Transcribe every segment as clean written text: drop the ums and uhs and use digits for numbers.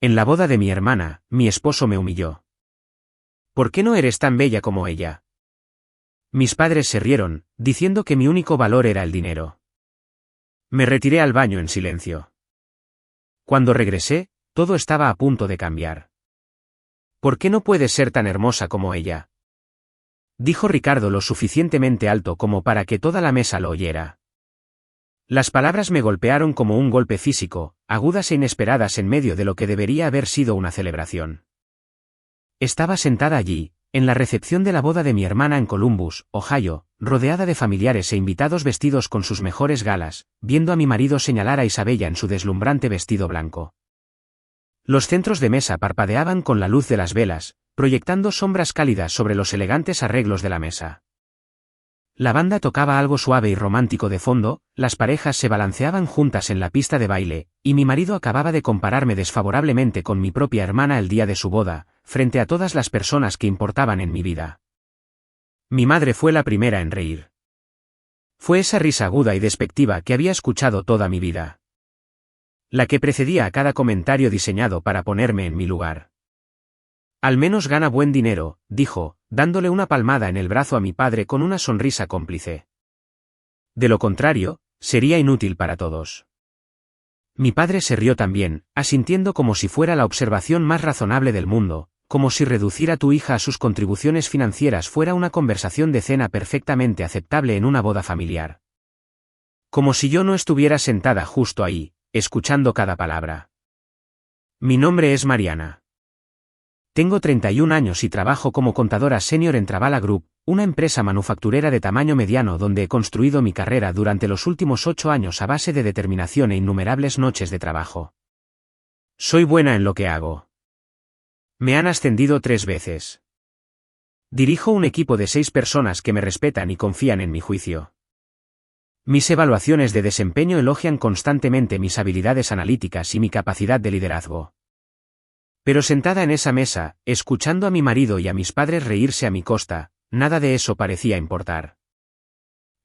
En la boda de mi hermana, mi esposo me humilló. ¿Por qué no eres tan bella como ella? Mis padres se rieron, diciendo que mi único valor era el dinero. Me retiré al baño en silencio. Cuando regresé, todo estaba a punto de cambiar. ¿Por qué no puedes ser tan hermosa como ella?, dijo Ricardo lo suficientemente alto como para que toda la mesa lo oyera. Las palabras me golpearon como un golpe físico, agudas e inesperadas en medio de lo que debería haber sido una celebración. Estaba sentada allí, en la recepción de la boda de mi hermana en Columbus, Ohio, rodeada de familiares e invitados vestidos con sus mejores galas, viendo a mi marido señalar a Isabella en su deslumbrante vestido blanco. Los centros de mesa parpadeaban con la luz de las velas, proyectando sombras cálidas sobre los elegantes arreglos de la mesa. La banda tocaba algo suave y romántico de fondo, las parejas se balanceaban juntas en la pista de baile, y mi marido acababa de compararme desfavorablemente con mi propia hermana el día de su boda, frente a todas las personas que importaban en mi vida. Mi madre fue la primera en reír. Fue esa risa aguda y despectiva que había escuchado toda mi vida. La que precedía a cada comentario diseñado para ponerme en mi lugar. Al menos gana buen dinero, dijo, dándole una palmada en el brazo a mi padre con una sonrisa cómplice. De lo contrario, sería inútil para todos. Mi padre se rió también, asintiendo como si fuera la observación más razonable del mundo, como si reducir a tu hija a sus contribuciones financieras fuera una conversación de cena perfectamente aceptable en una boda familiar. Como si yo no estuviera sentada justo ahí, escuchando cada palabra. Mi nombre es Mariana. Tengo 31 años y trabajo como contadora senior en Travala Group, una empresa manufacturera de tamaño mediano donde he construido mi carrera durante los últimos 8 años a base de determinación e innumerables noches de trabajo. Soy buena en lo que hago. Me han ascendido 3 veces. Dirijo un equipo de 6 personas que me respetan y confían en mi juicio. Mis evaluaciones de desempeño elogian constantemente mis habilidades analíticas y mi capacidad de liderazgo. Pero sentada en esa mesa, escuchando a mi marido y a mis padres reírse a mi costa, nada de eso parecía importar.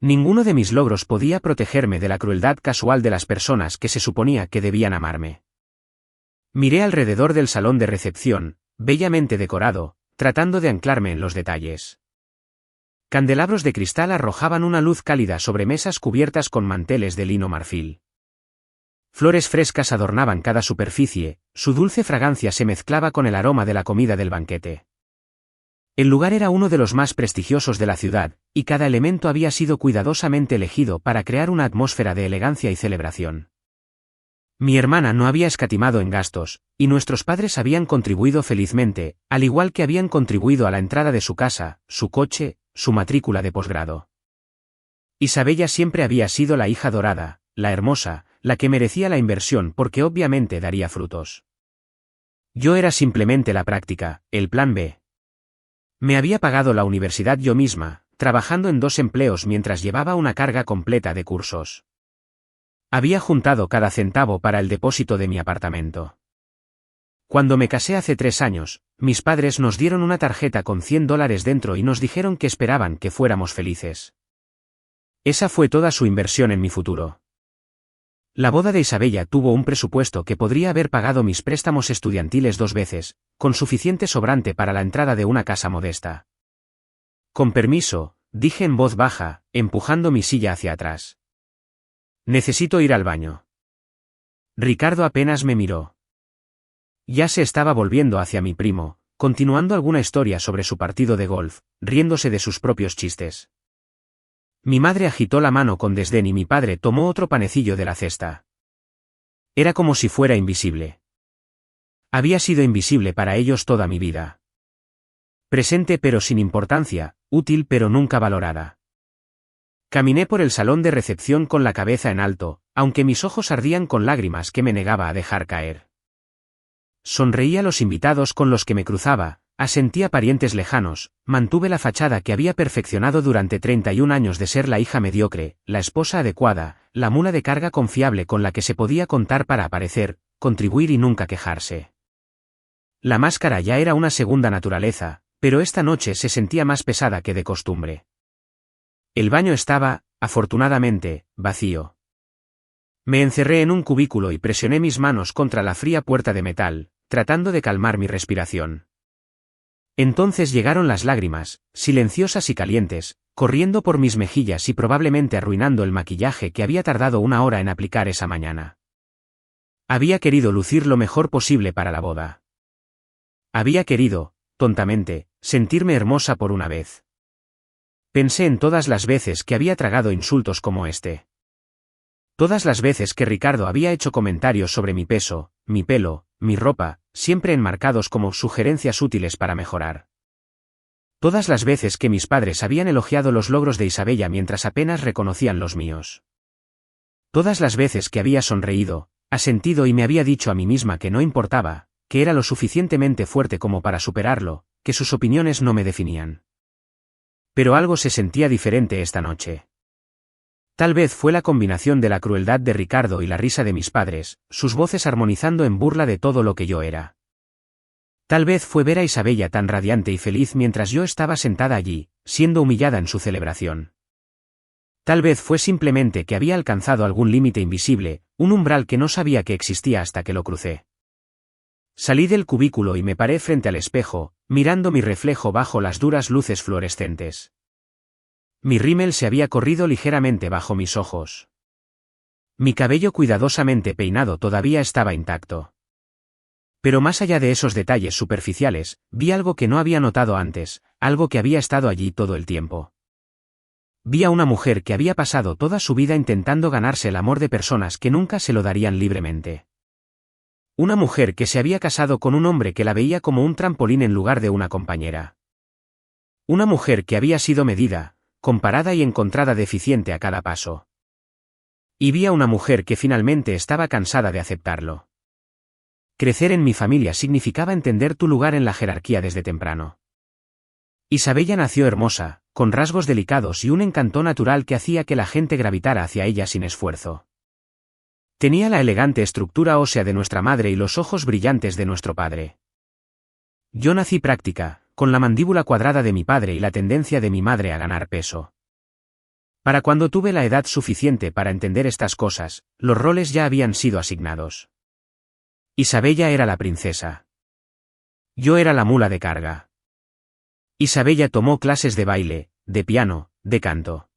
Ninguno de mis logros podía protegerme de la crueldad casual de las personas que se suponía que debían amarme. Miré alrededor del salón de recepción, bellamente decorado, tratando de anclarme en los detalles. Candelabros de cristal arrojaban una luz cálida sobre mesas cubiertas con manteles de lino marfil. Flores frescas adornaban cada superficie, su dulce fragancia se mezclaba con el aroma de la comida del banquete. El lugar era uno de los más prestigiosos de la ciudad, y cada elemento había sido cuidadosamente elegido para crear una atmósfera de elegancia y celebración. Mi hermana no había escatimado en gastos, y nuestros padres habían contribuido felizmente, al igual que habían contribuido a la entrada de su casa, su coche, su matrícula de posgrado. Isabella siempre había sido la hija dorada, la hermosa, la que merecía la inversión porque obviamente daría frutos. Yo era simplemente la práctica, el plan B. Me había pagado la universidad yo misma, trabajando en 2 empleos mientras llevaba una carga completa de cursos. Había juntado cada centavo para el depósito de mi apartamento. Cuando me casé hace 3 años, mis padres nos dieron una tarjeta con $100 dentro y nos dijeron que esperaban que fuéramos felices. Esa fue toda su inversión en mi futuro. La boda de Isabella tuvo un presupuesto que podría haber pagado mis préstamos estudiantiles 2 veces, con suficiente sobrante para la entrada de una casa modesta. Con permiso, dije en voz baja, empujando mi silla hacia atrás. Necesito ir al baño. Ricardo apenas me miró. Ya se estaba volviendo hacia mi primo, continuando alguna historia sobre su partido de golf, riéndose de sus propios chistes. Mi madre agitó la mano con desdén y mi padre tomó otro panecillo de la cesta. Era como si fuera invisible. Había sido invisible para ellos toda mi vida. Presente pero sin importancia, útil pero nunca valorada. Caminé por el salón de recepción con la cabeza en alto, aunque mis ojos ardían con lágrimas que me negaba a dejar caer. Sonreí a los invitados con los que me cruzaba, asentí a parientes lejanos, mantuve la fachada que había perfeccionado durante 31 años de ser la hija mediocre, la esposa adecuada, la mula de carga confiable con la que se podía contar para aparecer, contribuir y nunca quejarse. La máscara ya era una segunda naturaleza, pero esta noche se sentía más pesada que de costumbre. El baño estaba, afortunadamente, vacío. Me encerré en un cubículo y presioné mis manos contra la fría puerta de metal, tratando de calmar mi respiración. Entonces llegaron las lágrimas, silenciosas y calientes, corriendo por mis mejillas y probablemente arruinando el maquillaje que había tardado 1 hora en aplicar esa mañana. Había querido lucir lo mejor posible para la boda. Había querido, tontamente, sentirme hermosa por una vez. Pensé en todas las veces que había tragado insultos como este. Todas las veces que Ricardo había hecho comentarios sobre mi peso, mi pelo, mi ropa, siempre enmarcados como sugerencias útiles para mejorar. Todas las veces que mis padres habían elogiado los logros de Isabella mientras apenas reconocían los míos. Todas las veces que había sonreído, asentido y me había dicho a mí misma que no importaba, que era lo suficientemente fuerte como para superarlo, que sus opiniones no me definían. Pero algo se sentía diferente esta noche. Tal vez fue la combinación de la crueldad de Ricardo y la risa de mis padres, sus voces armonizando en burla de todo lo que yo era. Tal vez fue ver a Isabella tan radiante y feliz mientras yo estaba sentada allí, siendo humillada en su celebración. Tal vez fue simplemente que había alcanzado algún límite invisible, un umbral que no sabía que existía hasta que lo crucé. Salí del cubículo y me paré frente al espejo, mirando mi reflejo bajo las duras luces fluorescentes. Mi rímel se había corrido ligeramente bajo mis ojos. Mi cabello cuidadosamente peinado todavía estaba intacto. Pero más allá de esos detalles superficiales, vi algo que no había notado antes, algo que había estado allí todo el tiempo. Vi a una mujer que había pasado toda su vida intentando ganarse el amor de personas que nunca se lo darían libremente. Una mujer que se había casado con un hombre que la veía como un trampolín en lugar de una compañera. Una mujer que había sido medida, comparada y encontrada deficiente a cada paso. Y vi a una mujer que finalmente estaba cansada de aceptarlo. Crecer en mi familia significaba entender tu lugar en la jerarquía desde temprano. Isabella nació hermosa, con rasgos delicados y un encanto natural que hacía que la gente gravitara hacia ella sin esfuerzo. Tenía la elegante estructura ósea de nuestra madre y los ojos brillantes de nuestro padre. Yo nací práctica, con la mandíbula cuadrada de mi padre y la tendencia de mi madre a ganar peso. Para cuando tuve la edad suficiente para entender estas cosas, los roles ya habían sido asignados. Isabella era la princesa. Yo era la mula de carga. Isabella tomó clases de baile, de piano, de canto.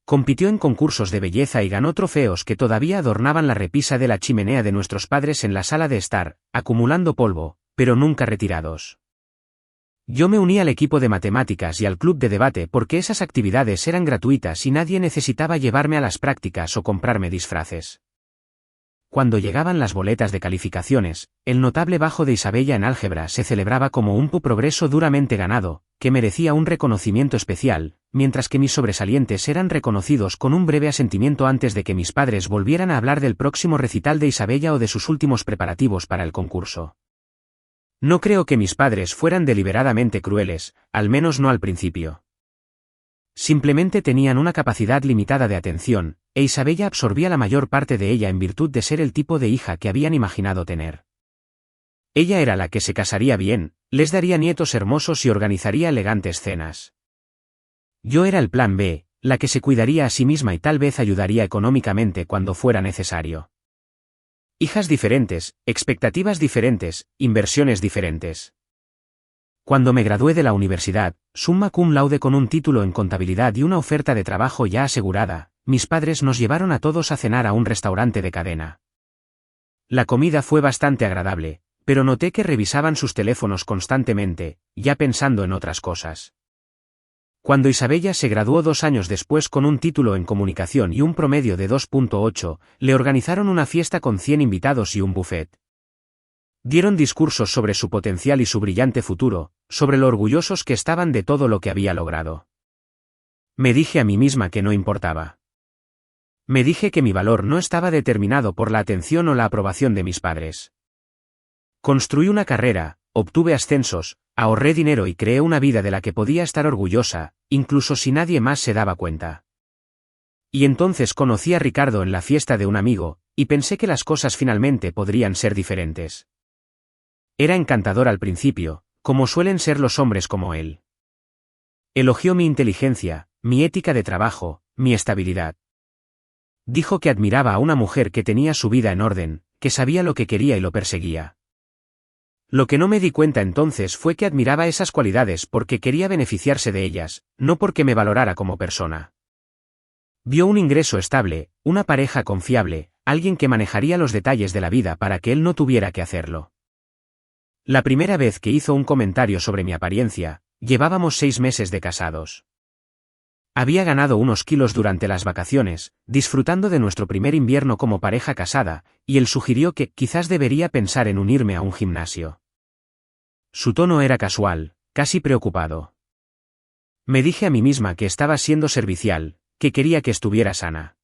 Compitió en concursos de belleza y ganó trofeos que todavía adornaban la repisa de la chimenea de nuestros padres en la sala de estar, acumulando polvo, pero nunca retirados. Yo me uní al equipo de matemáticas y al club de debate porque esas actividades eran gratuitas y nadie necesitaba llevarme a las prácticas o comprarme disfraces. Cuando llegaban las boletas de calificaciones, el notable bajo de Isabella en álgebra se celebraba como un progreso duramente ganado, que merecía un reconocimiento especial, mientras que mis sobresalientes eran reconocidos con un breve asentimiento antes de que mis padres volvieran a hablar del próximo recital de Isabella o de sus últimos preparativos para el concurso. No creo que mis padres fueran deliberadamente crueles, al menos no al principio. Simplemente tenían una capacidad limitada de atención, e Isabella absorbía la mayor parte de ella en virtud de ser el tipo de hija que habían imaginado tener. Ella era la que se casaría bien, les daría nietos hermosos y organizaría elegantes cenas. Yo era el plan B, la que se cuidaría a sí misma y tal vez ayudaría económicamente cuando fuera necesario. Hijas diferentes, expectativas diferentes, inversiones diferentes. Cuando me gradué de la universidad, summa cum laude con un título en contabilidad y una oferta de trabajo ya asegurada, mis padres nos llevaron a todos a cenar a un restaurante de cadena. La comida fue bastante agradable, pero noté que revisaban sus teléfonos constantemente, ya pensando en otras cosas. Cuando Isabella se graduó 2 años después con un título en comunicación y un promedio de 2.8, le organizaron una fiesta con 100 invitados y un buffet. Dieron discursos sobre su potencial y su brillante futuro, sobre lo orgullosos que estaban de todo lo que había logrado. Me dije a mí misma que no importaba. Me dije que mi valor no estaba determinado por la atención o la aprobación de mis padres. Construí una carrera, obtuve ascensos, ahorré dinero y creé una vida de la que podía estar orgullosa, incluso si nadie más se daba cuenta. Y entonces conocí a Ricardo en la fiesta de un amigo, y pensé que las cosas finalmente podrían ser diferentes. Era encantador al principio, como suelen ser los hombres como él. Elogió mi inteligencia, mi ética de trabajo, mi estabilidad. Dijo que admiraba a una mujer que tenía su vida en orden, que sabía lo que quería y lo perseguía. Lo que no me di cuenta entonces fue que admiraba esas cualidades porque quería beneficiarse de ellas, no porque me valorara como persona. Vio un ingreso estable, una pareja confiable, alguien que manejaría los detalles de la vida para que él no tuviera que hacerlo. La primera vez que hizo un comentario sobre mi apariencia, llevábamos 6 meses de casados. Había ganado unos kilos durante las vacaciones, disfrutando de nuestro primer invierno como pareja casada, y él sugirió que quizás debería pensar en unirme a un gimnasio. Su tono era casual, casi preocupado. Me dije a mí misma que estaba siendo servicial, que quería que estuviera sana.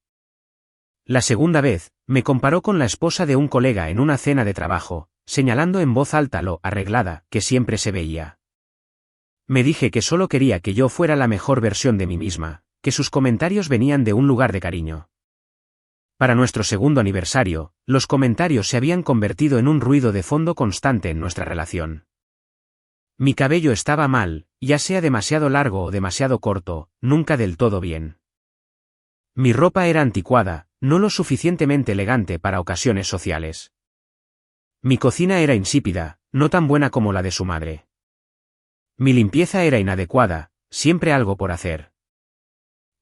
La segunda vez, me comparó con la esposa de un colega en una cena de trabajo, señalando en voz alta lo arreglada que siempre se veía. Me dije que solo quería que yo fuera la mejor versión de mí misma, que sus comentarios venían de un lugar de cariño. Para nuestro segundo aniversario, los comentarios se habían convertido en un ruido de fondo constante en nuestra relación. Mi cabello estaba mal, ya sea demasiado largo o demasiado corto, nunca del todo bien. Mi ropa era anticuada, no lo suficientemente elegante para ocasiones sociales. Mi cocina era insípida, no tan buena como la de su madre. Mi limpieza era inadecuada, siempre algo por hacer.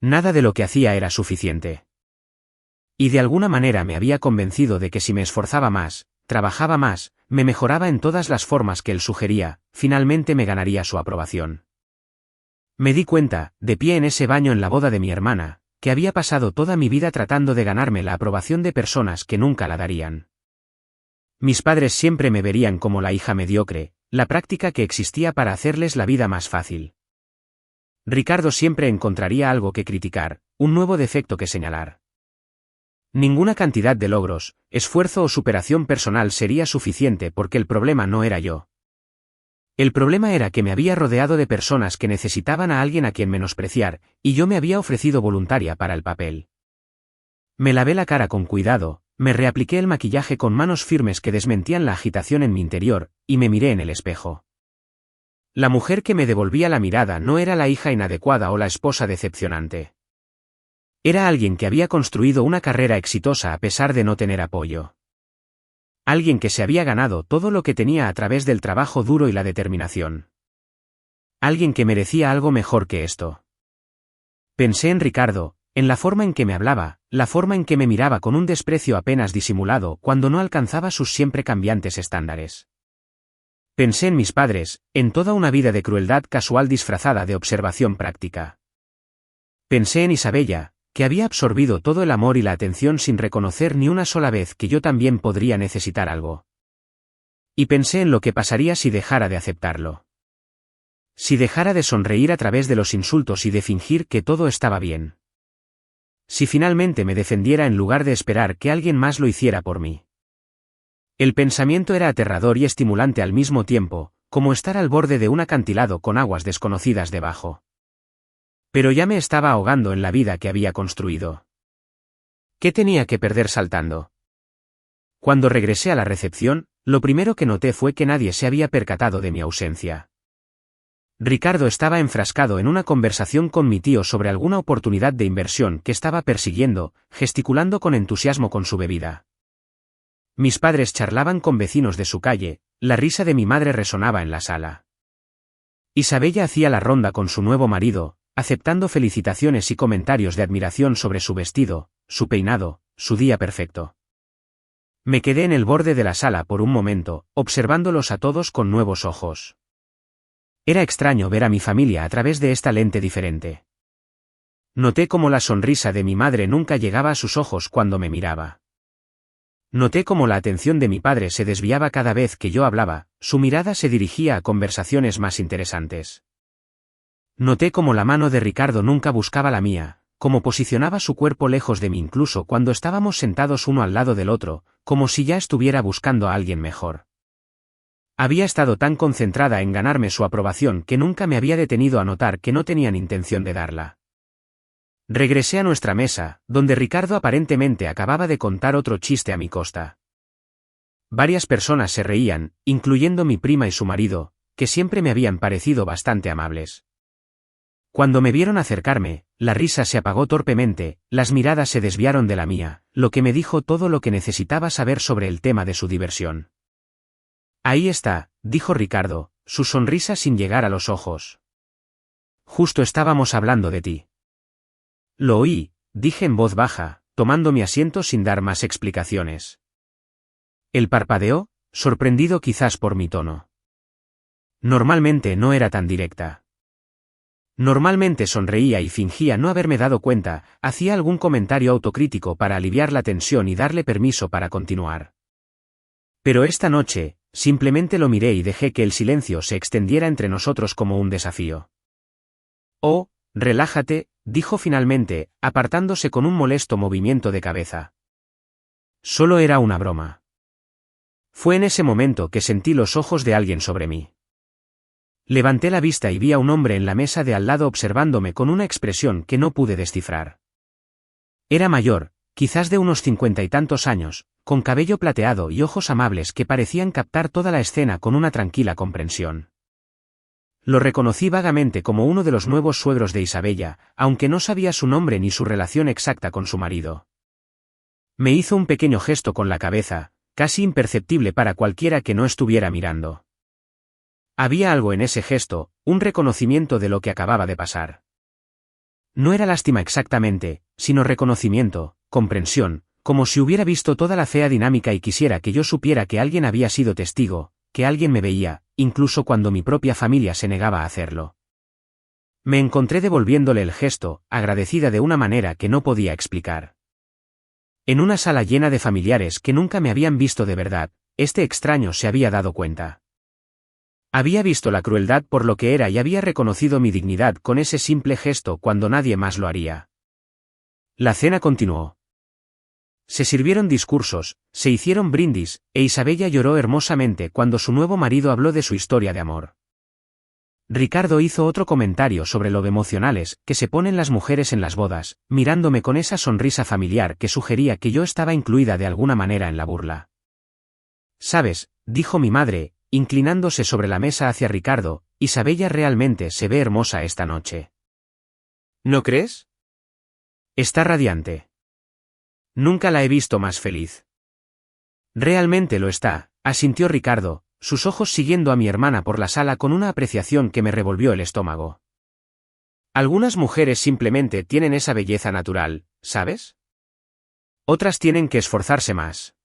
Nada de lo que hacía era suficiente. Y de alguna manera me había convencido de que si me esforzaba más, trabajaba más, me mejoraba en todas las formas que él sugería, finalmente me ganaría su aprobación. Me di cuenta, de pie en ese baño en la boda de mi hermana, que había pasado toda mi vida tratando de ganarme la aprobación de personas que nunca la darían. Mis padres siempre me verían como la hija mediocre, la práctica que existía para hacerles la vida más fácil. Ricardo siempre encontraría algo que criticar, un nuevo defecto que señalar. Ninguna cantidad de logros, esfuerzo o superación personal sería suficiente porque el problema no era yo. El problema era que me había rodeado de personas que necesitaban a alguien a quien menospreciar, y yo me había ofrecido voluntaria para el papel. Me lavé la cara con cuidado, me reapliqué el maquillaje con manos firmes que desmentían la agitación en mi interior, y me miré en el espejo. La mujer que me devolvía la mirada no era la hija inadecuada o la esposa decepcionante. Era alguien que había construido una carrera exitosa a pesar de no tener apoyo. Alguien que se había ganado todo lo que tenía a través del trabajo duro y la determinación. Alguien que merecía algo mejor que esto. Pensé en Ricardo, en la forma en que me hablaba, la forma en que me miraba con un desprecio apenas disimulado cuando no alcanzaba sus siempre cambiantes estándares. Pensé en mis padres, en toda una vida de crueldad casual disfrazada de observación práctica. Pensé en Isabella, que había absorbido todo el amor y la atención sin reconocer ni una sola vez que yo también podría necesitar algo. Y pensé en lo que pasaría si dejara de aceptarlo. Si dejara de sonreír a través de los insultos y de fingir que todo estaba bien. Si finalmente me defendiera en lugar de esperar que alguien más lo hiciera por mí. El pensamiento era aterrador y estimulante al mismo tiempo, como estar al borde de un acantilado con aguas desconocidas debajo. Pero ya me estaba ahogando en la vida que había construido. ¿Qué tenía que perder saltando? Cuando regresé a la recepción, lo primero que noté fue que nadie se había percatado de mi ausencia. Ricardo estaba enfrascado en una conversación con mi tío sobre alguna oportunidad de inversión que estaba persiguiendo, gesticulando con entusiasmo con su bebida. Mis padres charlaban con vecinos de su calle, la risa de mi madre resonaba en la sala. Isabella hacía la ronda con su nuevo marido, aceptando felicitaciones y comentarios de admiración sobre su vestido, su peinado, su día perfecto. Me quedé en el borde de la sala por un momento, observándolos a todos con nuevos ojos. Era extraño ver a mi familia a través de esta lente diferente. Noté cómo la sonrisa de mi madre nunca llegaba a sus ojos cuando me miraba. Noté cómo la atención de mi padre se desviaba cada vez que yo hablaba, su mirada se dirigía a conversaciones más interesantes. Noté cómo la mano de Ricardo nunca buscaba la mía, cómo posicionaba su cuerpo lejos de mí incluso cuando estábamos sentados uno al lado del otro, como si ya estuviera buscando a alguien mejor. Había estado tan concentrada en ganarme su aprobación que nunca me había detenido a notar que no tenían intención de darla. Regresé a nuestra mesa, donde Ricardo aparentemente acababa de contar otro chiste a mi costa. Varias personas se reían, incluyendo mi prima y su marido, que siempre me habían parecido bastante amables. Cuando me vieron acercarme, la risa se apagó torpemente, las miradas se desviaron de la mía, lo que me dijo todo lo que necesitaba saber sobre el tema de su diversión. Ahí está, dijo Ricardo, su sonrisa sin llegar a los ojos. Justo estábamos hablando de ti. Lo oí, dije en voz baja, tomando mi asiento sin dar más explicaciones. Él parpadeó, sorprendido quizás por mi tono. Normalmente no era tan directa. Normalmente sonreía y fingía no haberme dado cuenta, hacía algún comentario autocrítico para aliviar la tensión y darle permiso para continuar. Pero esta noche, simplemente lo miré y dejé que el silencio se extendiera entre nosotros como un desafío. Oh, relájate, dijo finalmente, apartándose con un molesto movimiento de cabeza. Solo era una broma. Fue en ese momento que sentí los ojos de alguien sobre mí. Levanté la vista y vi a un hombre en la mesa de al lado observándome con una expresión que no pude descifrar. Era mayor, quizás de unos 50 y tantos años, con cabello plateado y ojos amables que parecían captar toda la escena con una tranquila comprensión. Lo reconocí vagamente como uno de los nuevos suegros de Isabella, aunque no sabía su nombre ni su relación exacta con su marido. Me hizo un pequeño gesto con la cabeza, casi imperceptible para cualquiera que no estuviera mirando. Había algo en ese gesto, un reconocimiento de lo que acababa de pasar. No era lástima exactamente, sino reconocimiento, comprensión, como si hubiera visto toda la fea dinámica y quisiera que yo supiera que alguien había sido testigo, que alguien me veía, incluso cuando mi propia familia se negaba a hacerlo. Me encontré devolviéndole el gesto, agradecida de una manera que no podía explicar. En una sala llena de familiares que nunca me habían visto de verdad, este extraño se había dado cuenta. Había visto la crueldad por lo que era y había reconocido mi dignidad con ese simple gesto cuando nadie más lo haría. La cena continuó. Se sirvieron discursos, se hicieron brindis, e Isabella lloró hermosamente cuando su nuevo marido habló de su historia de amor. Ricardo hizo otro comentario sobre lo emocionales que se ponen las mujeres en las bodas, mirándome con esa sonrisa familiar que sugería que yo estaba incluida de alguna manera en la burla. «¿Sabes?», dijo mi madre, inclinándose sobre la mesa hacia Ricardo, «Isabella realmente se ve hermosa esta noche». «¿No crees?». «Está radiante. Nunca la he visto más feliz». «Realmente lo está», asintió Ricardo, sus ojos siguiendo a mi hermana por la sala con una apreciación que me revolvió el estómago. «Algunas mujeres simplemente tienen esa belleza natural, ¿sabes? Otras tienen que esforzarse más».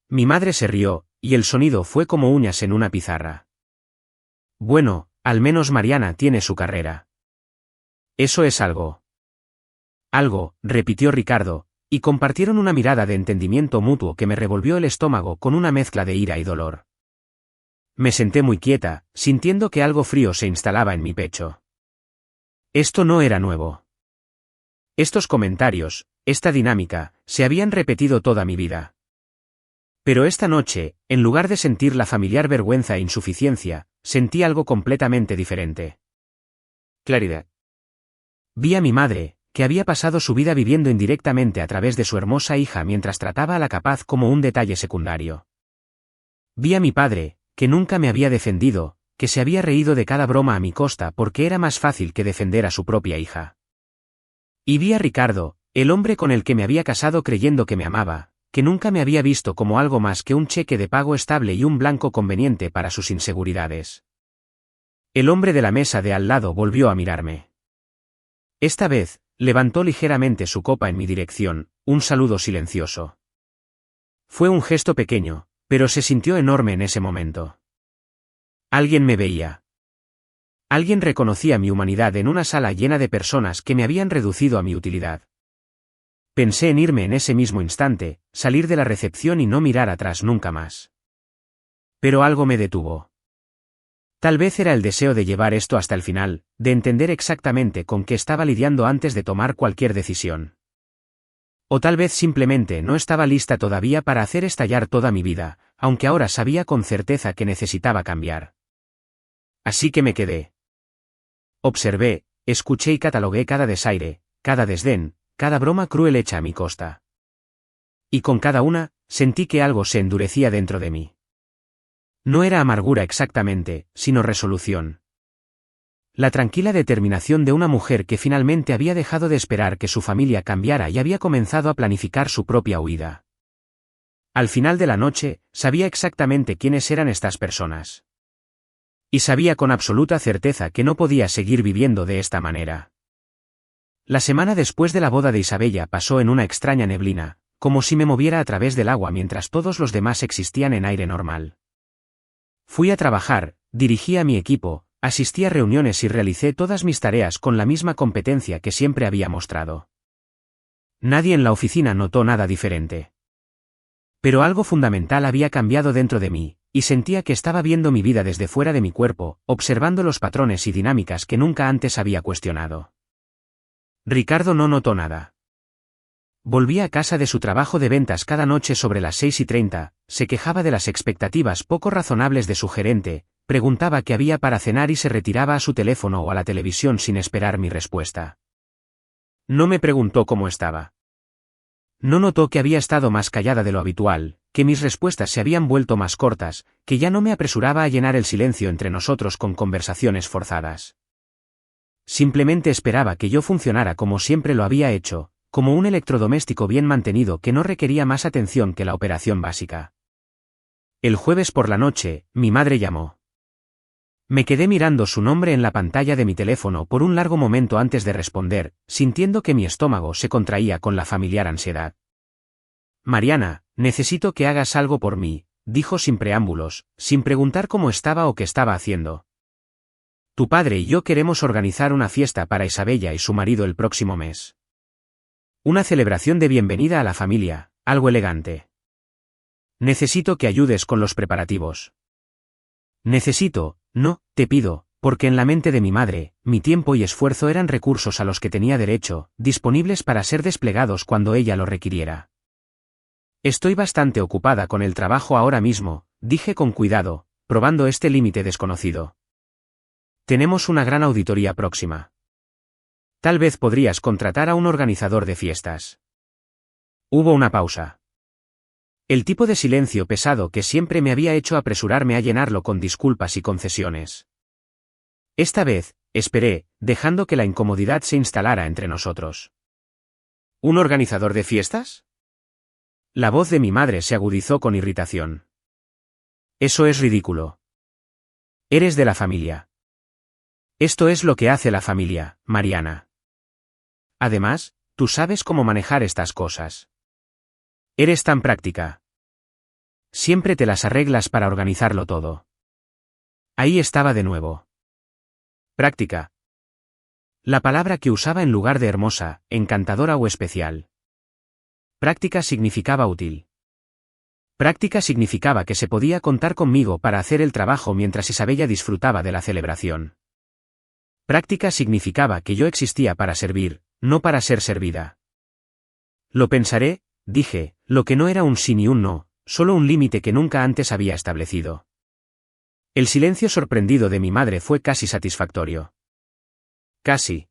Mi madre se rió, y el sonido fue como uñas en una pizarra. «Bueno, al menos Mariana tiene su carrera». «Eso es algo». «Algo», repitió Ricardo, y compartieron una mirada de entendimiento mutuo que me revolvió el estómago con una mezcla de ira y dolor. Me senté muy quieta, sintiendo que algo frío se instalaba en mi pecho. Esto no era nuevo. Estos comentarios, esta dinámica, se habían repetido toda mi vida. Pero esta noche, en lugar de sentir la familiar vergüenza e insuficiencia, sentí algo completamente diferente. Claridad. Vi a mi madre, que había pasado su vida viviendo indirectamente a través de su hermosa hija mientras trataba a la capaz como un detalle secundario. Vi a mi padre, que nunca me había defendido, que se había reído de cada broma a mi costa porque era más fácil que defender a su propia hija. Y vi a Ricardo, el hombre con el que me había casado creyendo que me amaba, que nunca me había visto como algo más que un cheque de pago estable y un blanco conveniente para sus inseguridades. El hombre de la mesa de al lado volvió a mirarme. Esta vez, levantó ligeramente su copa en mi dirección, un saludo silencioso. Fue un gesto pequeño, pero se sintió enorme en ese momento. Alguien me veía. Alguien reconocía mi humanidad en una sala llena de personas que me habían reducido a mi utilidad. Pensé en irme en ese mismo instante, salir de la recepción y no mirar atrás nunca más. Pero algo me detuvo. Tal vez era el deseo de llevar esto hasta el final, de entender exactamente con qué estaba lidiando antes de tomar cualquier decisión. O tal vez simplemente no estaba lista todavía para hacer estallar toda mi vida, aunque ahora sabía con certeza que necesitaba cambiar. Así que me quedé. Observé, escuché y catalogué cada desaire, cada desdén, cada broma cruel hecha a mi costa. Y con cada una, sentí que algo se endurecía dentro de mí. No era amargura exactamente, sino resolución. La tranquila determinación de una mujer que finalmente había dejado de esperar que su familia cambiara y había comenzado a planificar su propia huida. Al final de la noche, sabía exactamente quiénes eran estas personas. Y sabía con absoluta certeza que no podía seguir viviendo de esta manera. La semana después de la boda de Isabella pasó en una extraña neblina, como si me moviera a través del agua mientras todos los demás existían en aire normal. Fui a trabajar, dirigí a mi equipo, asistí a reuniones y realicé todas mis tareas con la misma competencia que siempre había mostrado. Nadie en la oficina notó nada diferente. Pero algo fundamental había cambiado dentro de mí, y sentía que estaba viendo mi vida desde fuera de mi cuerpo, observando los patrones y dinámicas que nunca antes había cuestionado. Ricardo no notó nada. Volvía a casa de su trabajo de ventas cada noche sobre las 6:30, se quejaba de las expectativas poco razonables de su gerente, preguntaba qué había para cenar y se retiraba a su teléfono o a la televisión sin esperar mi respuesta. No me preguntó cómo estaba. No notó que había estado más callada de lo habitual, que mis respuestas se habían vuelto más cortas, que ya no me apresuraba a llenar el silencio entre nosotros con conversaciones forzadas. Simplemente esperaba que yo funcionara como siempre lo había hecho, como un electrodoméstico bien mantenido que no requería más atención que la operación básica. El jueves por la noche, mi madre llamó. Me quedé mirando su nombre en la pantalla de mi teléfono por un largo momento antes de responder, sintiendo que mi estómago se contraía con la familiar ansiedad. Mariana, necesito que hagas algo por mí, dijo sin preámbulos, sin preguntar cómo estaba o qué estaba haciendo. Tu padre y yo queremos organizar una fiesta para Isabella y su marido el próximo mes. Una celebración de bienvenida a la familia, algo elegante. Necesito que ayudes con los preparativos. Necesito, no, te pido, porque en la mente de mi madre, mi tiempo y esfuerzo eran recursos a los que tenía derecho, disponibles para ser desplegados cuando ella lo requiriera. Estoy bastante ocupada con el trabajo ahora mismo, dije con cuidado, probando este límite desconocido. Tenemos una gran auditoría próxima. Tal vez podrías contratar a un organizador de fiestas. Hubo una pausa. El tipo de silencio pesado que siempre me había hecho apresurarme a llenarlo con disculpas y concesiones. Esta vez, esperé, dejando que la incomodidad se instalara entre nosotros. ¿Un organizador de fiestas? La voz de mi madre se agudizó con irritación. Eso es ridículo. Eres de la familia. Esto es lo que hace la familia, Mariana. Además, tú sabes cómo manejar estas cosas. Eres tan práctica. Siempre te las arreglas para organizarlo todo. Ahí estaba de nuevo. Práctica. La palabra que usaba en lugar de hermosa, encantadora o especial. Práctica significaba útil. Práctica significaba que se podía contar conmigo para hacer el trabajo mientras Isabella disfrutaba de la celebración. Práctica significaba que yo existía para servir, no para ser servida. Lo pensaré, dije, lo que no era un sí ni un no, solo un límite que nunca antes había establecido. El silencio sorprendido de mi madre fue casi satisfactorio. Casi.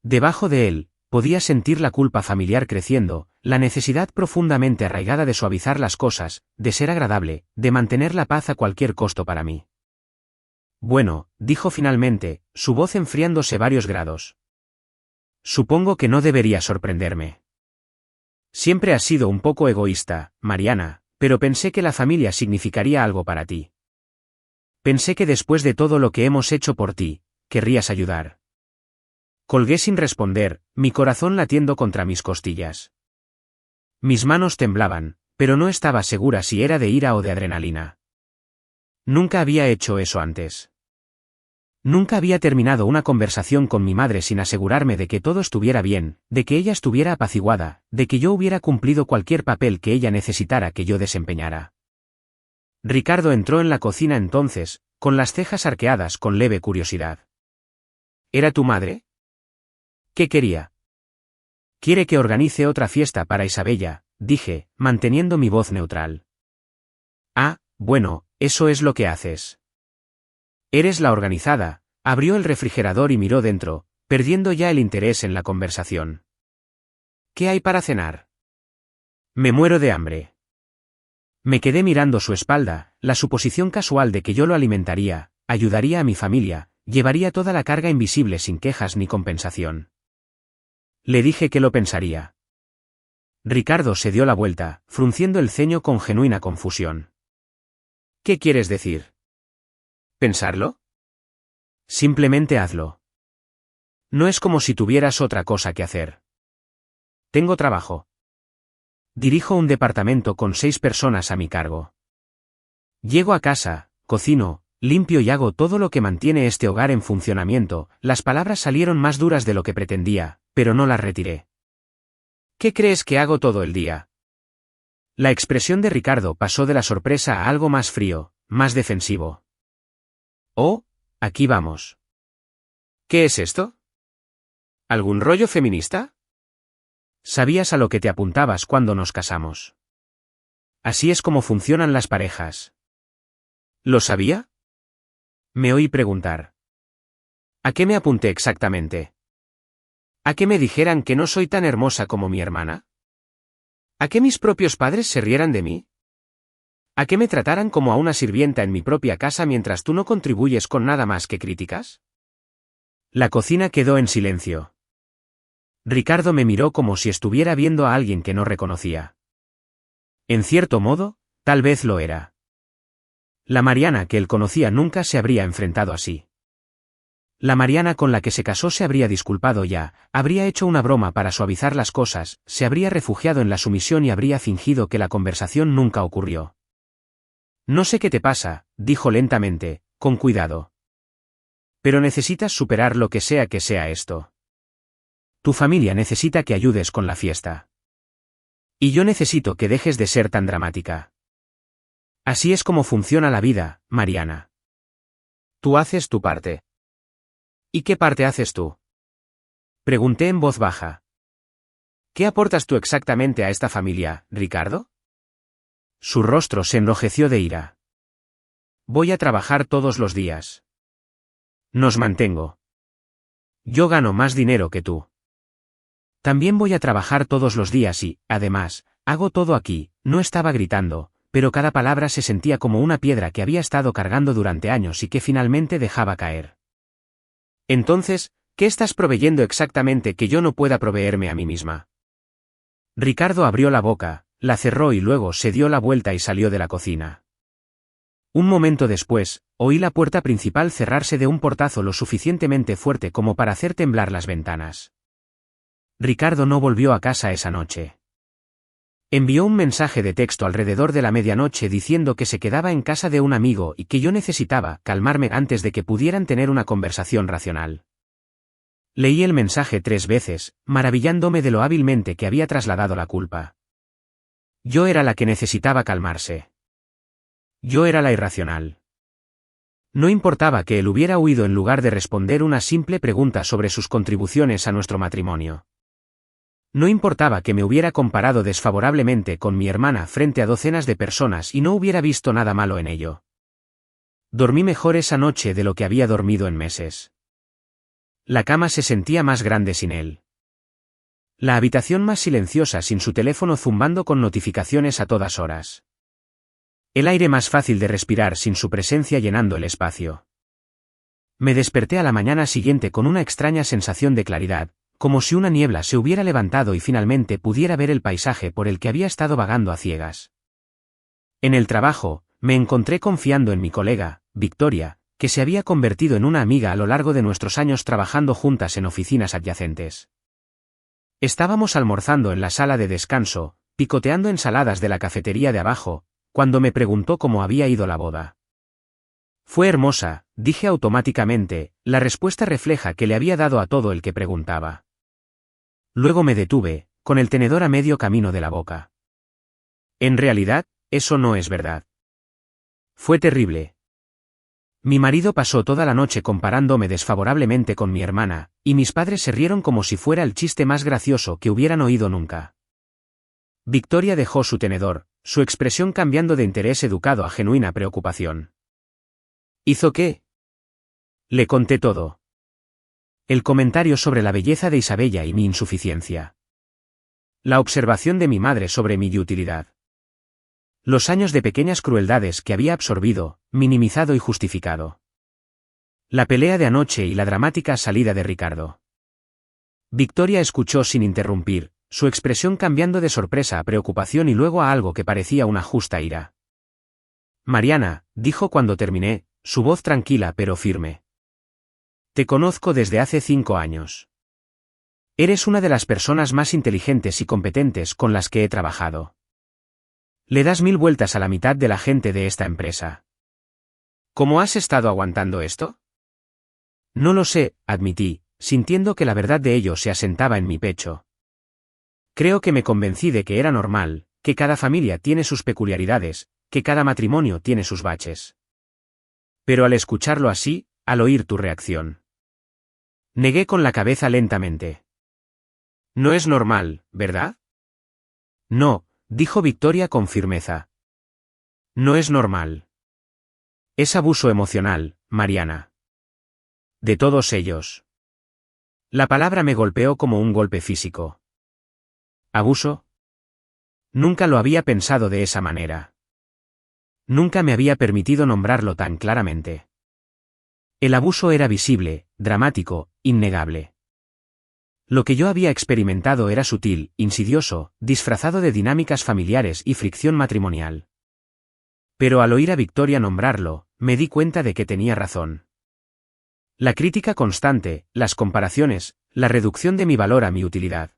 Debajo de él, podía sentir la culpa familiar creciendo, la necesidad profundamente arraigada de suavizar las cosas, de ser agradable, de mantener la paz a cualquier costo para mí. Bueno, dijo finalmente, su voz enfriándose varios grados. Supongo que no debería sorprenderme. Siempre has sido un poco egoísta, Mariana, pero pensé que la familia significaría algo para ti. Pensé que después de todo lo que hemos hecho por ti, querrías ayudar. Colgué sin responder, mi corazón latiendo contra mis costillas. Mis manos temblaban, pero no estaba segura si era de ira o de adrenalina. Nunca había hecho eso antes. Nunca había terminado una conversación con mi madre sin asegurarme de que todo estuviera bien, de que ella estuviera apaciguada, de que yo hubiera cumplido cualquier papel que ella necesitara que yo desempeñara. Ricardo entró en la cocina entonces, con las cejas arqueadas con leve curiosidad. ¿Era tu madre? ¿Qué quería? Quiere que organice otra fiesta para Isabella, dije, manteniendo mi voz neutral. Ah, bueno, eso es lo que haces. Eres la organizada, abrió el refrigerador y miró dentro, perdiendo ya el interés en la conversación. ¿Qué hay para cenar? Me muero de hambre. Me quedé mirando su espalda, la suposición casual de que yo lo alimentaría, ayudaría a mi familia, llevaría toda la carga invisible sin quejas ni compensación. Le dije que lo pensaría. Ricardo se dio la vuelta, frunciendo el ceño con genuina confusión. ¿Qué quieres decir? ¿Pensarlo? Simplemente hazlo. No es como si tuvieras otra cosa que hacer. Tengo trabajo. Dirijo un departamento con 6 personas a mi cargo. Llego a casa, cocino, limpio y hago todo lo que mantiene este hogar en funcionamiento. Las palabras salieron más duras de lo que pretendía, pero no las retiré. ¿Qué crees que hago todo el día? La expresión de Ricardo pasó de la sorpresa a algo más frío, más defensivo. Oh, aquí vamos. ¿Qué es esto? ¿Algún rollo feminista? Sabías a lo que te apuntabas cuando nos casamos. Así es como funcionan las parejas. ¿Lo sabía? Me oí preguntar. ¿A qué me apunté exactamente? ¿A que me dijeran que no soy tan hermosa como mi hermana? ¿A que mis propios padres se rieran de mí? ¿A que me trataran como a una sirvienta en mi propia casa mientras tú no contribuyes con nada más que críticas? La cocina quedó en silencio. Ricardo me miró como si estuviera viendo a alguien que no reconocía. En cierto modo, tal vez lo era. La Mariana que él conocía nunca se habría enfrentado así. La Mariana con la que se casó se habría disculpado ya, habría hecho una broma para suavizar las cosas, se habría refugiado en la sumisión y habría fingido que la conversación nunca ocurrió. No sé qué te pasa, dijo lentamente, con cuidado. Pero necesitas superar lo que sea esto. Tu familia necesita que ayudes con la fiesta. Y yo necesito que dejes de ser tan dramática. Así es como funciona la vida, Mariana. Tú haces tu parte. ¿Y qué parte haces tú? Pregunté en voz baja. ¿Qué aportas tú exactamente a esta familia, Ricardo? Su rostro se enrojeció de ira. Voy a trabajar todos los días. Nos mantengo. Yo gano más dinero que tú. También voy a trabajar todos los días y, además, hago todo aquí. No estaba gritando, pero cada palabra se sentía como una piedra que había estado cargando durante años y que finalmente dejaba caer. Entonces, ¿qué estás proveyendo exactamente que yo no pueda proveerme a mí misma? Ricardo abrió la boca, la cerró y luego se dio la vuelta y salió de la cocina. Un momento después, oí la puerta principal cerrarse de un portazo lo suficientemente fuerte como para hacer temblar las ventanas. Ricardo no volvió a casa esa noche. Envió un mensaje de texto alrededor de la medianoche diciendo que se quedaba en casa de un amigo y que yo necesitaba calmarme antes de que pudieran tener una conversación racional. Leí el mensaje 3 veces, maravillándome de lo hábilmente que había trasladado la culpa. Yo era la que necesitaba calmarse. Yo era la irracional. No importaba que él hubiera huido en lugar de responder una simple pregunta sobre sus contribuciones a nuestro matrimonio. No importaba que me hubiera comparado desfavorablemente con mi hermana frente a docenas de personas y no hubiera visto nada malo en ello. Dormí mejor esa noche de lo que había dormido en meses. La cama se sentía más grande sin él. La habitación más silenciosa sin su teléfono zumbando con notificaciones a todas horas. El aire más fácil de respirar sin su presencia llenando el espacio. Me desperté a la mañana siguiente con una extraña sensación de claridad, como si una niebla se hubiera levantado y finalmente pudiera ver el paisaje por el que había estado vagando a ciegas. En el trabajo, me encontré confiando en mi colega, Victoria, que se había convertido en una amiga a lo largo de nuestros años trabajando juntas en oficinas adyacentes. Estábamos almorzando en la sala de descanso, picoteando ensaladas de la cafetería de abajo, cuando me preguntó cómo había ido la boda. Fue hermosa, dije automáticamente, la respuesta refleja que le había dado a todo el que preguntaba. Luego me detuve, con el tenedor a medio camino de la boca. En realidad, eso no es verdad. Fue terrible. Mi marido pasó toda la noche comparándome desfavorablemente con mi hermana, y mis padres se rieron como si fuera el chiste más gracioso que hubieran oído nunca. Victoria dejó su tenedor, su expresión cambiando de interés educado a genuina preocupación. ¿Hizo qué? Le conté todo. El comentario sobre la belleza de Isabella y mi insuficiencia. La observación de mi madre sobre mi inutilidad. Los años de pequeñas crueldades que había absorbido, minimizado y justificado. La pelea de anoche y la dramática salida de Ricardo. Victoria escuchó sin interrumpir, su expresión cambiando de sorpresa a preocupación y luego a algo que parecía una justa ira. Mariana, dijo cuando terminé, su voz tranquila pero firme. Te conozco desde hace 5 años. Eres una de las personas más inteligentes y competentes con las que he trabajado. Le das 1000 vueltas a la mitad de la gente de esta empresa. ¿Cómo has estado aguantando esto? No lo sé, admití, sintiendo que la verdad de ello se asentaba en mi pecho. Creo que me convencí de que era normal, que cada familia tiene sus peculiaridades, que cada matrimonio tiene sus baches. Pero al escucharlo así, al oír tu reacción. Negué con la cabeza lentamente. No es normal, ¿verdad? No, dijo Victoria con firmeza. No es normal. Es abuso emocional, Mariana. De todos ellos. La palabra me golpeó como un golpe físico. ¿Abuso? Nunca lo había pensado de esa manera. Nunca me había permitido nombrarlo tan claramente. El abuso era visible, dramático, innegable. Lo que yo había experimentado era sutil, insidioso, disfrazado de dinámicas familiares y fricción matrimonial. Pero al oír a Victoria nombrarlo, me di cuenta de que tenía razón. La crítica constante, las comparaciones, la reducción de mi valor a mi utilidad.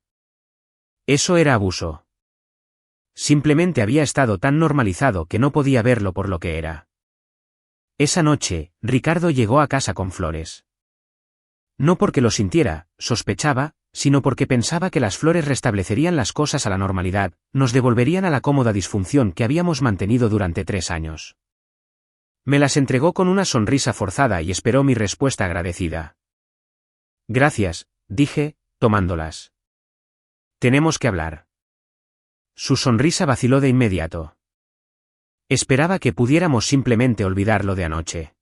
Eso era abuso. Simplemente había estado tan normalizado que no podía verlo por lo que era. Esa noche, Ricardo llegó a casa con flores. No porque lo sintiera, sospechaba, sino porque pensaba que las flores restablecerían las cosas a la normalidad, nos devolverían a la cómoda disfunción que habíamos mantenido durante 3 años. Me las entregó con una sonrisa forzada y esperó mi respuesta agradecida. Gracias, dije, tomándolas. Tenemos que hablar. Su sonrisa vaciló de inmediato. Esperaba que pudiéramos simplemente olvidar lo de anoche.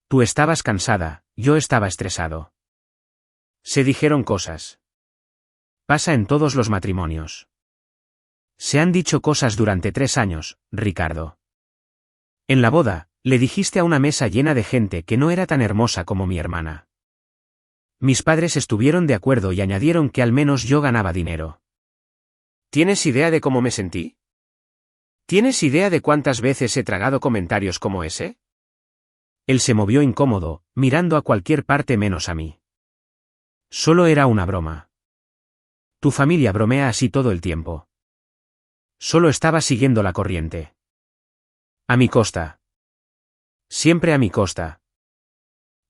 Tú estabas cansada, yo estaba estresado. Se dijeron cosas. Pasa en todos los matrimonios. Se han dicho cosas durante 3 años, Ricardo. En la boda, le dijiste a una mesa llena de gente que no era tan hermosa como mi hermana. Mis padres estuvieron de acuerdo y añadieron que al menos yo ganaba dinero. ¿Tienes idea de cómo me sentí? ¿Tienes idea de cuántas veces he tragado comentarios como ese? Él se movió incómodo, mirando a cualquier parte menos a mí. Solo era una broma. Tu familia bromea así todo el tiempo. Solo estaba siguiendo la corriente. A mi costa. Siempre a mi costa.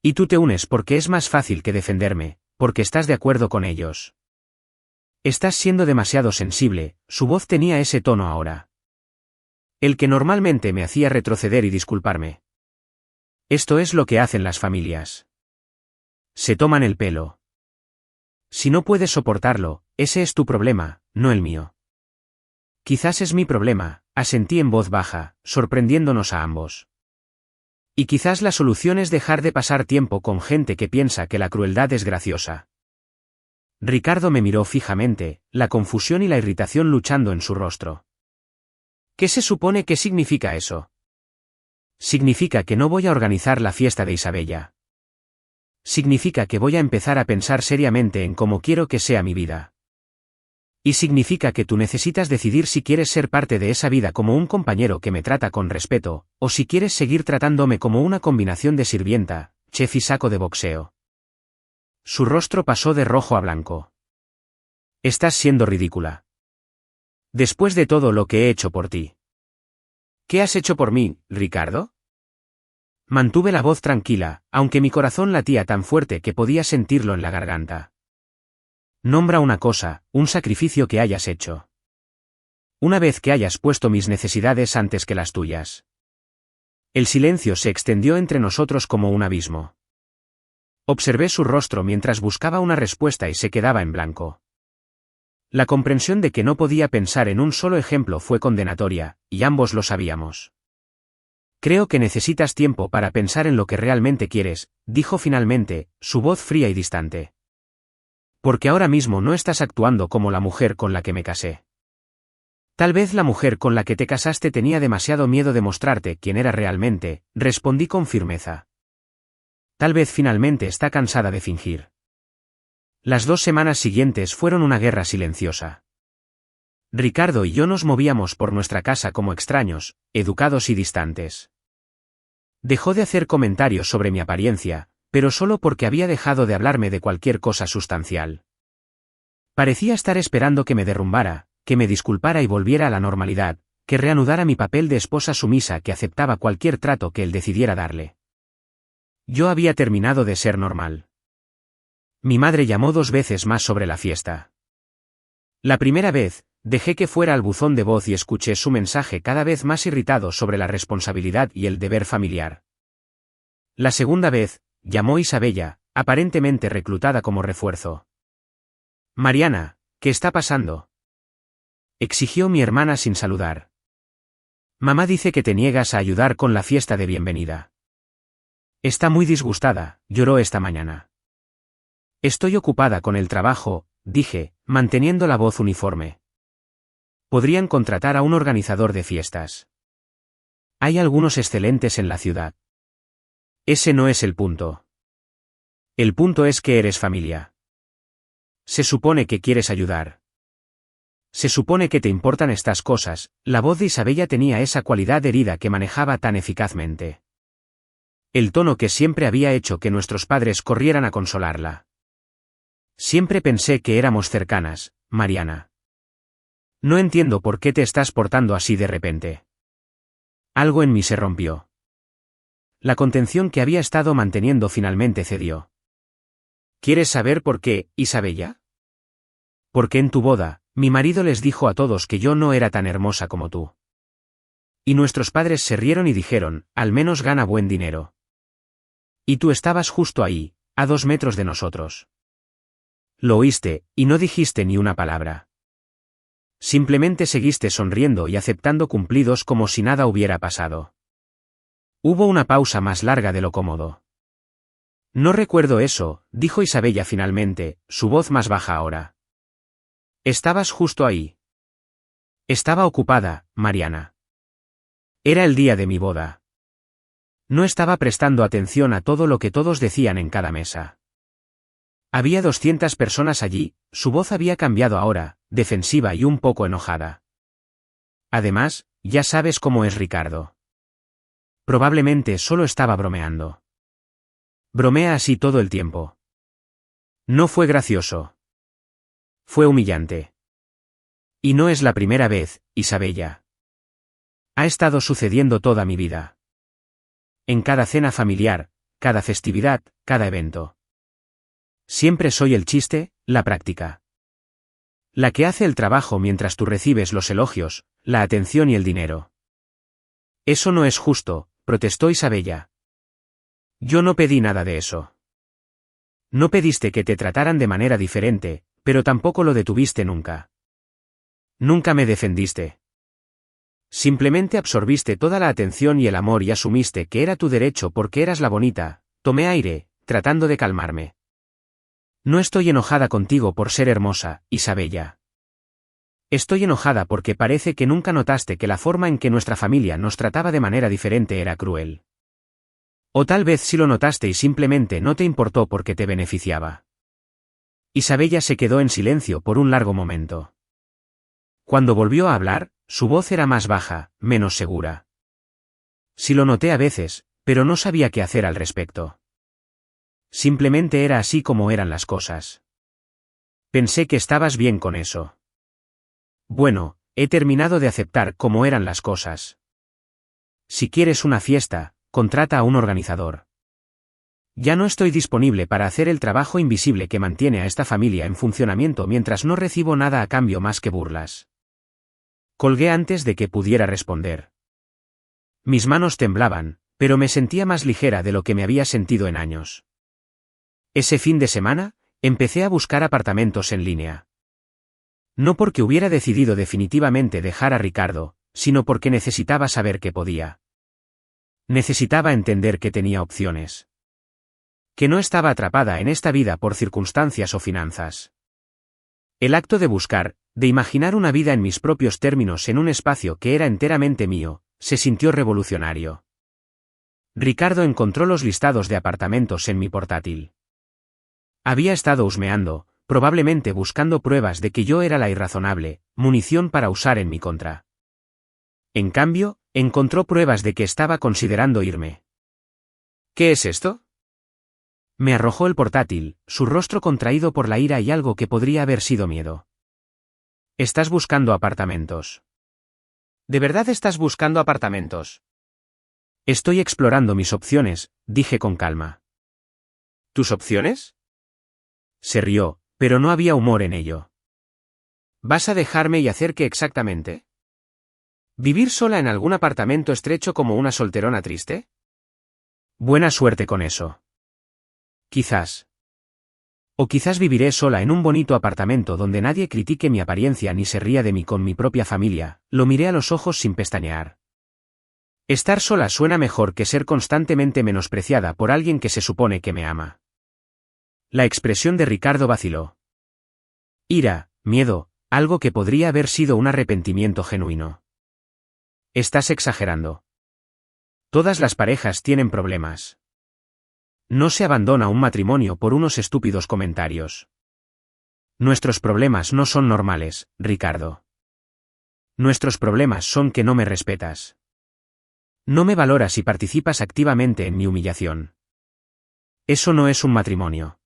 Y tú te unes porque es más fácil que defenderme, porque estás de acuerdo con ellos. Estás siendo demasiado sensible, su voz tenía ese tono ahora. El que normalmente me hacía retroceder y disculparme. Esto es lo que hacen las familias. Se toman el pelo. Si no puedes soportarlo, ese es tu problema, no el mío. Quizás es mi problema, asentí en voz baja, sorprendiéndonos a ambos. Y quizás la solución es dejar de pasar tiempo con gente que piensa que la crueldad es graciosa. Ricardo me miró fijamente, la confusión y la irritación luchando en su rostro. ¿Qué se supone que significa eso? Significa que no voy a organizar la fiesta de Isabella. Significa que voy a empezar a pensar seriamente en cómo quiero que sea mi vida. Y significa que tú necesitas decidir si quieres ser parte de esa vida como un compañero que me trata con respeto, o si quieres seguir tratándome como una combinación de sirvienta, chef y saco de boxeo. Su rostro pasó de rojo a blanco. Estás siendo ridícula. Después de todo lo que he hecho por ti. ¿Qué has hecho por mí, Ricardo? Mantuve la voz tranquila, aunque mi corazón latía tan fuerte que podía sentirlo en la garganta. Nombra una cosa, un sacrificio que hayas hecho. Una vez que hayas puesto mis necesidades antes que las tuyas. El silencio se extendió entre nosotros como un abismo. Observé su rostro mientras buscaba una respuesta y se quedaba en blanco. La comprensión de que no podía pensar en un solo ejemplo fue condenatoria, y ambos lo sabíamos. Creo que necesitas tiempo para pensar en lo que realmente quieres, dijo finalmente, su voz fría y distante. Porque ahora mismo no estás actuando como la mujer con la que me casé. Tal vez la mujer con la que te casaste tenía demasiado miedo de mostrarte quién era realmente, respondí con firmeza. Tal vez finalmente está cansada de fingir. Las 2 semanas siguientes fueron una guerra silenciosa. Ricardo y yo nos movíamos por nuestra casa como extraños, educados y distantes. Dejó de hacer comentarios sobre mi apariencia, pero solo porque había dejado de hablarme de cualquier cosa sustancial. Parecía estar esperando que me derrumbara, que me disculpara y volviera a la normalidad, que reanudara mi papel de esposa sumisa que aceptaba cualquier trato que él decidiera darle. Yo había terminado de ser normal. Mi madre llamó 2 veces más sobre la fiesta. La primera vez, dejé que fuera al buzón de voz y escuché su mensaje cada vez más irritado sobre la responsabilidad y el deber familiar. La segunda vez, llamó Isabella, aparentemente reclutada como refuerzo. Mariana, ¿qué está pasando?, exigió mi hermana sin saludar. Mamá dice que te niegas a ayudar con la fiesta de bienvenida. Está muy disgustada, lloró esta mañana. Estoy ocupada con el trabajo, dije, manteniendo la voz uniforme. Podrían contratar a un organizador de fiestas. Hay algunos excelentes en la ciudad. Ese no es el punto. El punto es que eres familia. Se supone que quieres ayudar. Se supone que te importan estas cosas. La voz de Isabella tenía esa cualidad herida que manejaba tan eficazmente. El tono que siempre había hecho que nuestros padres corrieran a consolarla. Siempre pensé que éramos cercanas, Mariana. No entiendo por qué te estás portando así de repente. Algo en mí se rompió. La contención que había estado manteniendo finalmente cedió. ¿Quieres saber por qué, Isabella? Porque en tu boda, mi marido les dijo a todos que yo no era tan hermosa como tú. Y nuestros padres se rieron y dijeron, al menos gana buen dinero. Y tú estabas justo ahí, a 2 metros de nosotros. Lo oíste, y no dijiste ni una palabra. Simplemente seguiste sonriendo y aceptando cumplidos como si nada hubiera pasado. Hubo una pausa más larga de lo cómodo. No recuerdo eso, dijo Isabella finalmente, su voz más baja ahora. Estabas justo ahí. Estaba ocupada, Mariana. Era el día de mi boda. No estaba prestando atención a todo lo que todos decían en cada mesa. Había 200 personas allí, su voz había cambiado ahora, defensiva y un poco enojada. Además, ya sabes cómo es Ricardo. Probablemente solo estaba bromeando. Bromea así todo el tiempo. No fue gracioso. Fue humillante. Y no es la primera vez, Isabella. Ha estado sucediendo toda mi vida. En cada cena familiar, cada festividad, cada evento. Siempre soy el chiste, la práctica. La que hace el trabajo mientras tú recibes los elogios, la atención y el dinero. Eso no es justo, protestó Isabella. Yo no pedí nada de eso. No pediste que te trataran de manera diferente, pero tampoco lo detuviste nunca. Nunca me defendiste. Simplemente absorbiste toda la atención y el amor y asumiste que era tu derecho porque eras la bonita. Tomé aire, tratando de calmarme. No estoy enojada contigo por ser hermosa, Isabella. Estoy enojada porque parece que nunca notaste que la forma en que nuestra familia nos trataba de manera diferente era cruel. O tal vez sí lo notaste y simplemente no te importó porque te beneficiaba. Isabella se quedó en silencio por un largo momento. Cuando volvió a hablar, su voz era más baja, menos segura. Sí lo noté a veces, pero no sabía qué hacer al respecto. Simplemente era así como eran las cosas. Pensé que estabas bien con eso. Bueno, he terminado de aceptar cómo eran las cosas. Si quieres una fiesta, contrata a un organizador. Ya no estoy disponible para hacer el trabajo invisible que mantiene a esta familia en funcionamiento mientras no recibo nada a cambio más que burlas. Colgué antes de que pudiera responder. Mis manos temblaban, pero me sentía más ligera de lo que me había sentido en años. Ese fin de semana, empecé a buscar apartamentos en línea. No porque hubiera decidido definitivamente dejar a Ricardo, sino porque necesitaba saber que podía. Necesitaba entender que tenía opciones. Que no estaba atrapada en esta vida por circunstancias o finanzas. El acto de buscar, de imaginar una vida en mis propios términos en un espacio que era enteramente mío, se sintió revolucionario. Ricardo encontró los listados de apartamentos en mi portátil. Había estado husmeando, probablemente buscando pruebas de que yo era la irrazonable, munición para usar en mi contra. En cambio, encontró pruebas de que estaba considerando irme. ¿Qué es esto? Me arrojó el portátil, su rostro contraído por la ira y algo que podría haber sido miedo. ¿Estás buscando apartamentos? ¿De verdad estás buscando apartamentos? Estoy explorando mis opciones, dije con calma. ¿Tus opciones? Se rió, pero no había humor en ello. ¿Vas a dejarme y hacer qué exactamente? ¿Vivir sola en algún apartamento estrecho como una solterona triste? Buena suerte con eso. Quizás. O quizás viviré sola en un bonito apartamento donde nadie critique mi apariencia ni se ría de mí con mi propia familia, lo miré a los ojos sin pestañear. Estar sola suena mejor que ser constantemente menospreciada por alguien que se supone que me ama. La expresión de Ricardo vaciló. Ira, miedo, algo que podría haber sido un arrepentimiento genuino. Estás exagerando. Todas las parejas tienen problemas. No se abandona un matrimonio por unos estúpidos comentarios. Nuestros problemas no son normales, Ricardo. Nuestros problemas son que no me respetas. No me valoras y participas activamente en mi humillación. Eso no es un matrimonio.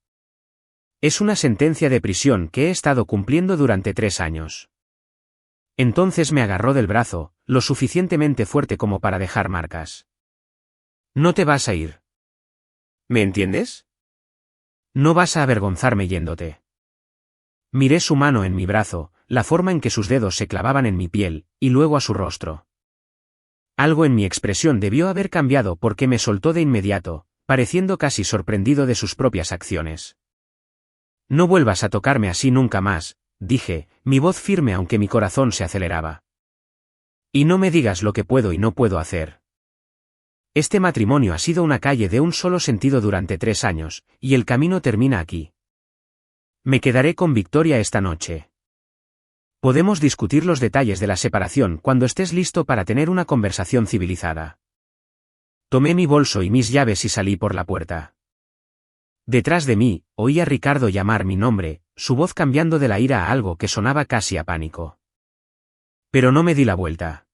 Es una sentencia de prisión que he estado cumpliendo durante 3 años. Entonces me agarró del brazo, lo suficientemente fuerte como para dejar marcas. No te vas a ir. ¿Me entiendes? No vas a avergonzarme yéndote. Miré su mano en mi brazo, la forma en que sus dedos se clavaban en mi piel, y luego a su rostro. Algo en mi expresión debió haber cambiado porque me soltó de inmediato, pareciendo casi sorprendido de sus propias acciones. No vuelvas a tocarme así nunca más, dije, mi voz firme aunque mi corazón se aceleraba. Y no me digas lo que puedo y no puedo hacer. Este matrimonio ha sido una calle de un solo sentido durante 3 años, y el camino termina aquí. Me quedaré con Victoria esta noche. Podemos discutir los detalles de la separación cuando estés listo para tener una conversación civilizada. Tomé mi bolso y mis llaves y salí por la puerta. Detrás de mí, oí a Ricardo llamar mi nombre, su voz cambiando de la ira a algo que sonaba casi a pánico. Pero no me di la vuelta.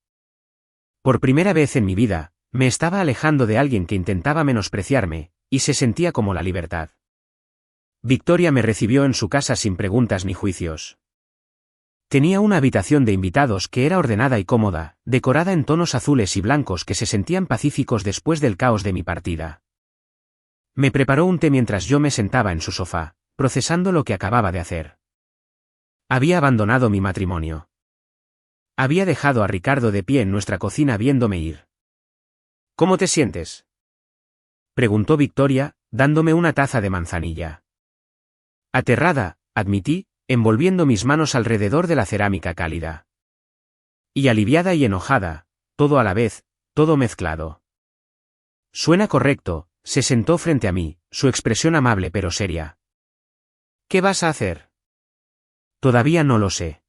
Por primera vez en mi vida, me estaba alejando de alguien que intentaba menospreciarme, y se sentía como la libertad. Victoria me recibió en su casa sin preguntas ni juicios. Tenía una habitación de invitados que era ordenada y cómoda, decorada en tonos azules y blancos que se sentían pacíficos después del caos de mi partida. Me preparó un té mientras yo me sentaba en su sofá, procesando lo que acababa de hacer. Había abandonado mi matrimonio. Había dejado a Ricardo de pie en nuestra cocina viéndome ir. ¿Cómo te sientes? Preguntó Victoria, dándome una taza de manzanilla. Aterrada, admití, envolviendo mis manos alrededor de la cerámica cálida. Y aliviada y enojada, todo a la vez, todo mezclado. Suena correcto, se sentó frente a mí, su expresión amable pero seria. ¿Qué vas a hacer? Todavía no lo sé.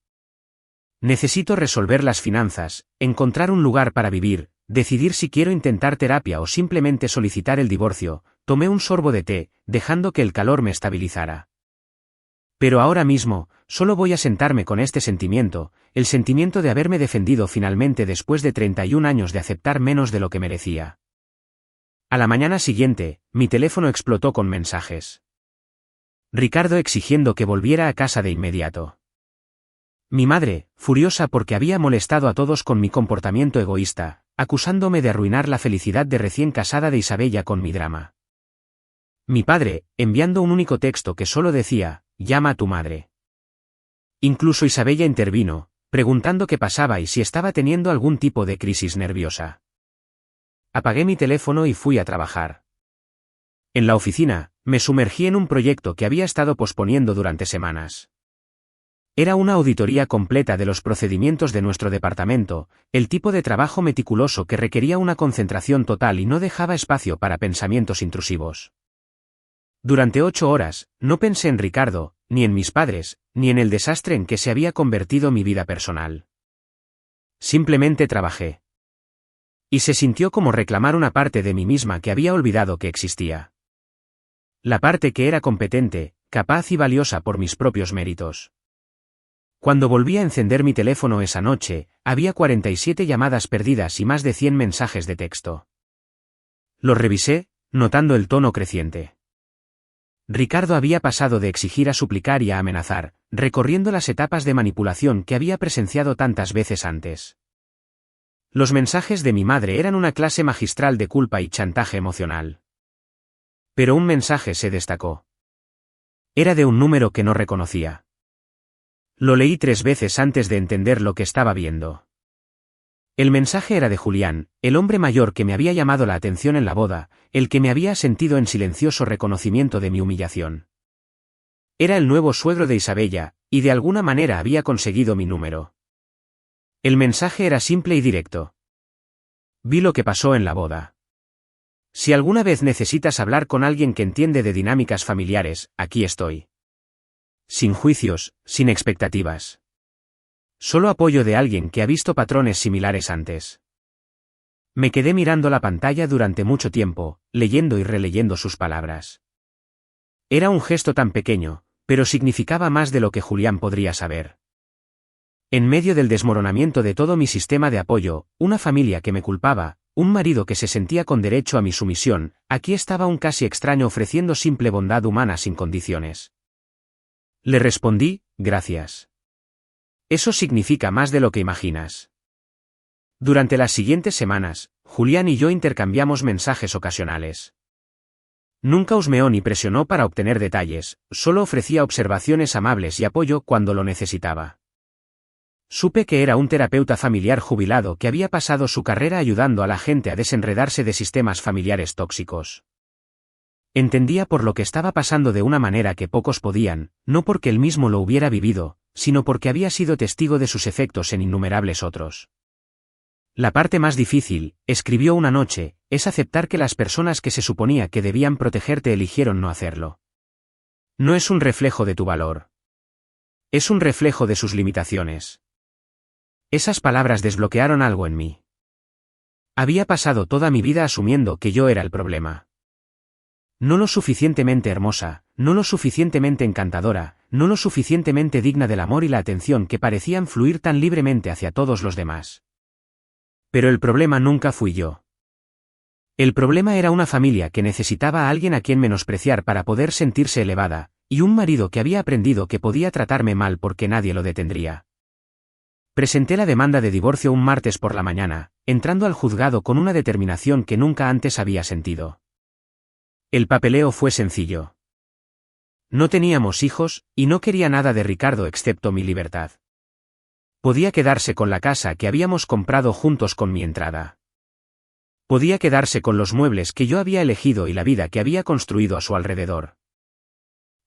Necesito resolver las finanzas, encontrar un lugar para vivir, decidir si quiero intentar terapia o simplemente solicitar el divorcio. Tomé un sorbo de té, dejando que el calor me estabilizara. Pero ahora mismo, solo voy a sentarme con este sentimiento, el sentimiento de haberme defendido finalmente después de 31 años de aceptar menos de lo que merecía. A la mañana siguiente, mi teléfono explotó con mensajes. Ricardo exigiendo que volviera a casa de inmediato. Mi madre, furiosa porque había molestado a todos con mi comportamiento egoísta, acusándome de arruinar la felicidad de recién casada de Isabella con mi drama. Mi padre, enviando un único texto que solo decía, llama a tu madre. Incluso Isabella intervino, preguntando qué pasaba y si estaba teniendo algún tipo de crisis nerviosa. Apagué mi teléfono y fui a trabajar. En la oficina, me sumergí en un proyecto que había estado posponiendo durante semanas. Era una auditoría completa de los procedimientos de nuestro departamento, el tipo de trabajo meticuloso que requería una concentración total y no dejaba espacio para pensamientos intrusivos. Durante 8 horas, no pensé en Ricardo, ni en mis padres, ni en el desastre en que se había convertido mi vida personal. Simplemente trabajé. Y se sintió como reclamar una parte de mí misma que había olvidado que existía. La parte que era competente, capaz y valiosa por mis propios méritos. Cuando volví a encender mi teléfono esa noche, había 47 llamadas perdidas y más de 100 mensajes de texto. Los revisé, notando el tono creciente. Ricardo había pasado de exigir a suplicar y a amenazar, recorriendo las etapas de manipulación que había presenciado tantas veces antes. Los mensajes de mi madre eran una clase magistral de culpa y chantaje emocional. Pero un mensaje se destacó. Era de un número que no reconocía. Lo leí 3 veces antes de entender lo que estaba viendo. El mensaje era de Julián, el hombre mayor que me había llamado la atención en la boda, el que me había sentido en silencioso reconocimiento de mi humillación. Era el nuevo suegro de Isabella, y de alguna manera había conseguido mi número. El mensaje era simple y directo. Vi lo que pasó en la boda. Si alguna vez necesitas hablar con alguien que entiende de dinámicas familiares, aquí estoy. Sin juicios, sin expectativas. Solo apoyo de alguien que ha visto patrones similares antes. Me quedé mirando la pantalla durante mucho tiempo, leyendo y releyendo sus palabras. Era un gesto tan pequeño, pero significaba más de lo que Julián podría saber. En medio del desmoronamiento de todo mi sistema de apoyo, una familia que me culpaba, un marido que se sentía con derecho a mi sumisión, aquí estaba un casi extraño ofreciendo simple bondad humana sin condiciones. Le respondí, gracias. Eso significa más de lo que imaginas. Durante las siguientes semanas, Julián y yo intercambiamos mensajes ocasionales. Nunca husmeó ni presionó para obtener detalles, solo ofrecía observaciones amables y apoyo cuando lo necesitaba. Supe que era un terapeuta familiar jubilado que había pasado su carrera ayudando a la gente a desenredarse de sistemas familiares tóxicos. Entendía por lo que estaba pasando de una manera que pocos podían, no porque él mismo lo hubiera vivido, sino porque había sido testigo de sus efectos en innumerables otros. La parte más difícil, escribió una noche, es aceptar que las personas que se suponía que debían protegerte eligieron no hacerlo. No es un reflejo de tu valor. Es un reflejo de sus limitaciones. Esas palabras desbloquearon algo en mí. Había pasado toda mi vida asumiendo que yo era el problema. No lo suficientemente hermosa, no lo suficientemente encantadora, no lo suficientemente digna del amor y la atención que parecían fluir tan libremente hacia todos los demás. Pero el problema nunca fui yo. El problema era una familia que necesitaba a alguien a quien menospreciar para poder sentirse elevada, y un marido que había aprendido que podía tratarme mal porque nadie lo detendría. Presenté la demanda de divorcio un martes por la mañana, entrando al juzgado con una determinación que nunca antes había sentido. El papeleo fue sencillo. No teníamos hijos, y no quería nada de Ricardo excepto mi libertad. Podía quedarse con la casa que habíamos comprado juntos con mi entrada. Podía quedarse con los muebles que yo había elegido y la vida que había construido a su alrededor.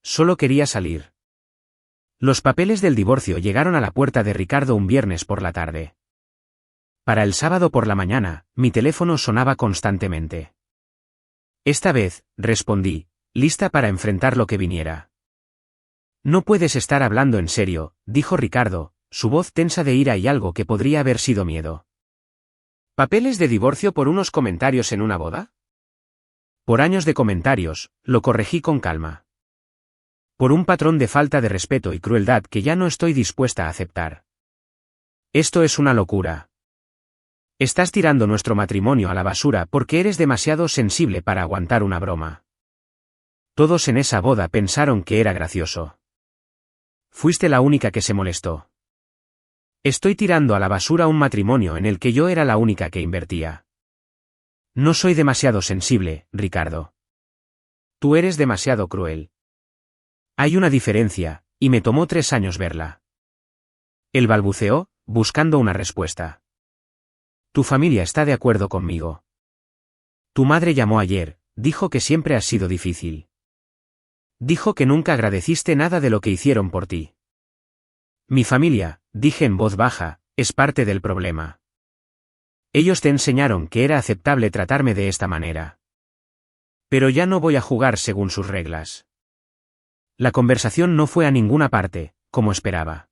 Solo quería salir. Los papeles del divorcio llegaron a la puerta de Ricardo un viernes por la tarde. Para el sábado por la mañana, mi teléfono sonaba constantemente. Esta vez, respondí, lista para enfrentar lo que viniera. No puedes estar hablando en serio, dijo Ricardo, su voz tensa de ira y algo que podría haber sido miedo. ¿Papeles de divorcio por unos comentarios en una boda? Por años de comentarios, lo corregí con calma. Por un patrón de falta de respeto y crueldad que ya no estoy dispuesta a aceptar. Esto es una locura. Estás tirando nuestro matrimonio a la basura porque eres demasiado sensible para aguantar una broma. Todos en esa boda pensaron que era gracioso. Fuiste la única que se molestó. Estoy tirando a la basura un matrimonio en el que yo era la única que invertía. No soy demasiado sensible, Ricardo. Tú eres demasiado cruel. Hay una diferencia, y me tomó 3 años verla. Él balbuceó, buscando una respuesta. Tu familia está de acuerdo conmigo. Tu madre llamó ayer, dijo que siempre has sido difícil. Dijo que nunca agradeciste nada de lo que hicieron por ti. Mi familia, dije en voz baja, es parte del problema. Ellos te enseñaron que era aceptable tratarme de esta manera. Pero ya no voy a jugar según sus reglas. La conversación no fue a ninguna parte, como esperaba.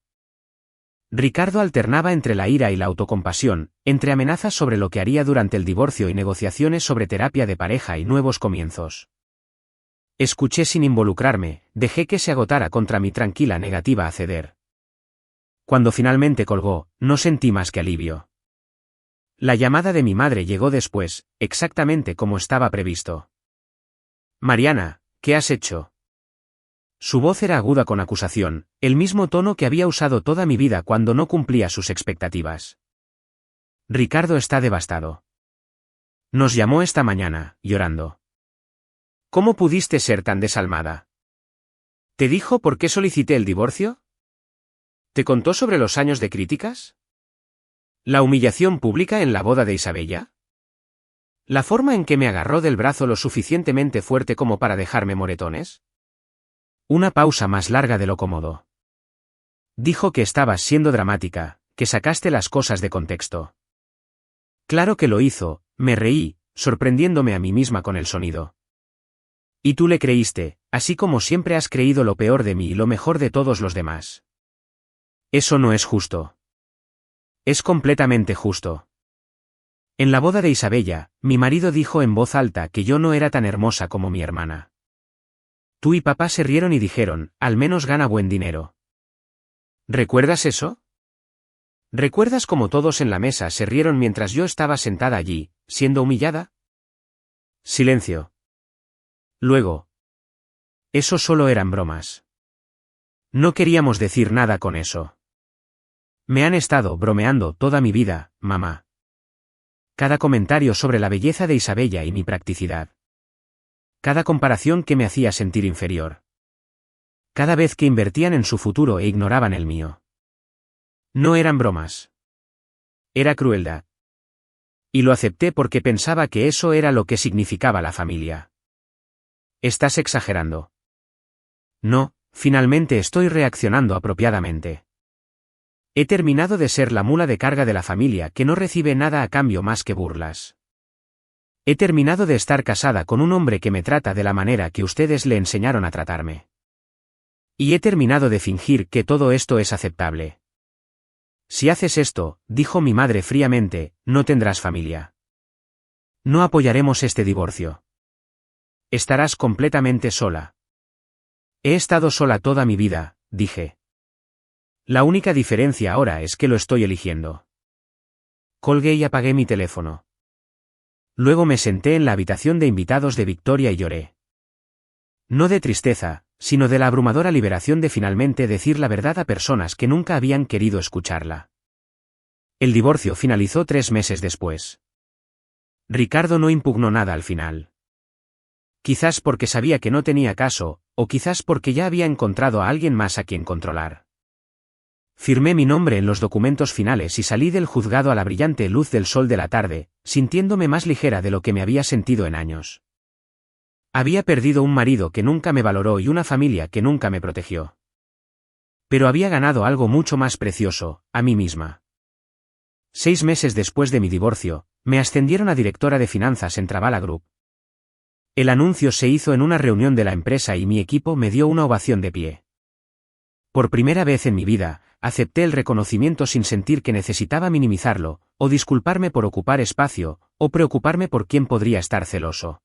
Ricardo alternaba entre la ira y la autocompasión, entre amenazas sobre lo que haría durante el divorcio y negociaciones sobre terapia de pareja y nuevos comienzos. Escuché sin involucrarme, dejé que se agotara contra mi tranquila negativa a ceder. Cuando finalmente colgó, no sentí más que alivio. La llamada de mi madre llegó después, exactamente como estaba previsto. Mariana, ¿qué has hecho? Su voz era aguda con acusación, el mismo tono que había usado toda mi vida cuando no cumplía sus expectativas. Ricardo está devastado. Nos llamó esta mañana, llorando. ¿Cómo pudiste ser tan desalmada? ¿Te dijo por qué solicité el divorcio? ¿Te contó sobre los años de críticas? ¿La humillación pública en la boda de Isabella? ¿La forma en que me agarró del brazo lo suficientemente fuerte como para dejarme moretones? Una pausa más larga de lo cómodo. Dijo que estabas siendo dramática, que sacaste las cosas de contexto. Claro que lo hizo, me reí, sorprendiéndome a mí misma con el sonido. Y tú le creíste, así como siempre has creído lo peor de mí y lo mejor de todos los demás. Eso no es justo. Es completamente justo. En la boda de Isabella, mi marido dijo en voz alta que yo no era tan hermosa como mi hermana. Tú y papá se rieron y dijeron, al menos gana buen dinero. ¿Recuerdas eso? ¿Recuerdas cómo todos en la mesa se rieron mientras yo estaba sentada allí, siendo humillada? Silencio. Luego. Eso solo eran bromas. No queríamos decir nada con eso. Me han estado bromeando toda mi vida, mamá. Cada comentario sobre la belleza de Isabella y mi practicidad. Cada comparación que me hacía sentir inferior. Cada vez que invertían en su futuro e ignoraban el mío. No eran bromas. Era crueldad. Y lo acepté porque pensaba que eso era lo que significaba la familia. Estás exagerando. No, finalmente estoy reaccionando apropiadamente. He terminado de ser la mula de carga de la familia que no recibe nada a cambio más que burlas. He terminado de estar casada con un hombre que me trata de la manera que ustedes le enseñaron a tratarme. Y he terminado de fingir que todo esto es aceptable. Si haces esto, dijo mi madre fríamente, no tendrás familia. No apoyaremos este divorcio. Estarás completamente sola. He estado sola toda mi vida, dije. La única diferencia ahora es que lo estoy eligiendo. Colgué y apagué mi teléfono. Luego me senté en la habitación de invitados de Victoria y lloré. No de tristeza, sino de la abrumadora liberación de finalmente decir la verdad a personas que nunca habían querido escucharla. El divorcio finalizó 3 meses después. Ricardo no impugnó nada al final. Quizás porque sabía que no tenía caso, o quizás porque ya había encontrado a alguien más a quien controlar. Firmé mi nombre en los documentos finales y salí del juzgado a la brillante luz del sol de la tarde, sintiéndome más ligera de lo que me había sentido en años. Había perdido un marido que nunca me valoró y una familia que nunca me protegió. Pero había ganado algo mucho más precioso, a mí misma. 6 meses después de mi divorcio, me ascendieron a directora de finanzas en Travala Group. El anuncio se hizo en una reunión de la empresa y mi equipo me dio una ovación de pie. Por primera vez en mi vida, acepté el reconocimiento sin sentir que necesitaba minimizarlo, o disculparme por ocupar espacio, o preocuparme por quién podría estar celoso.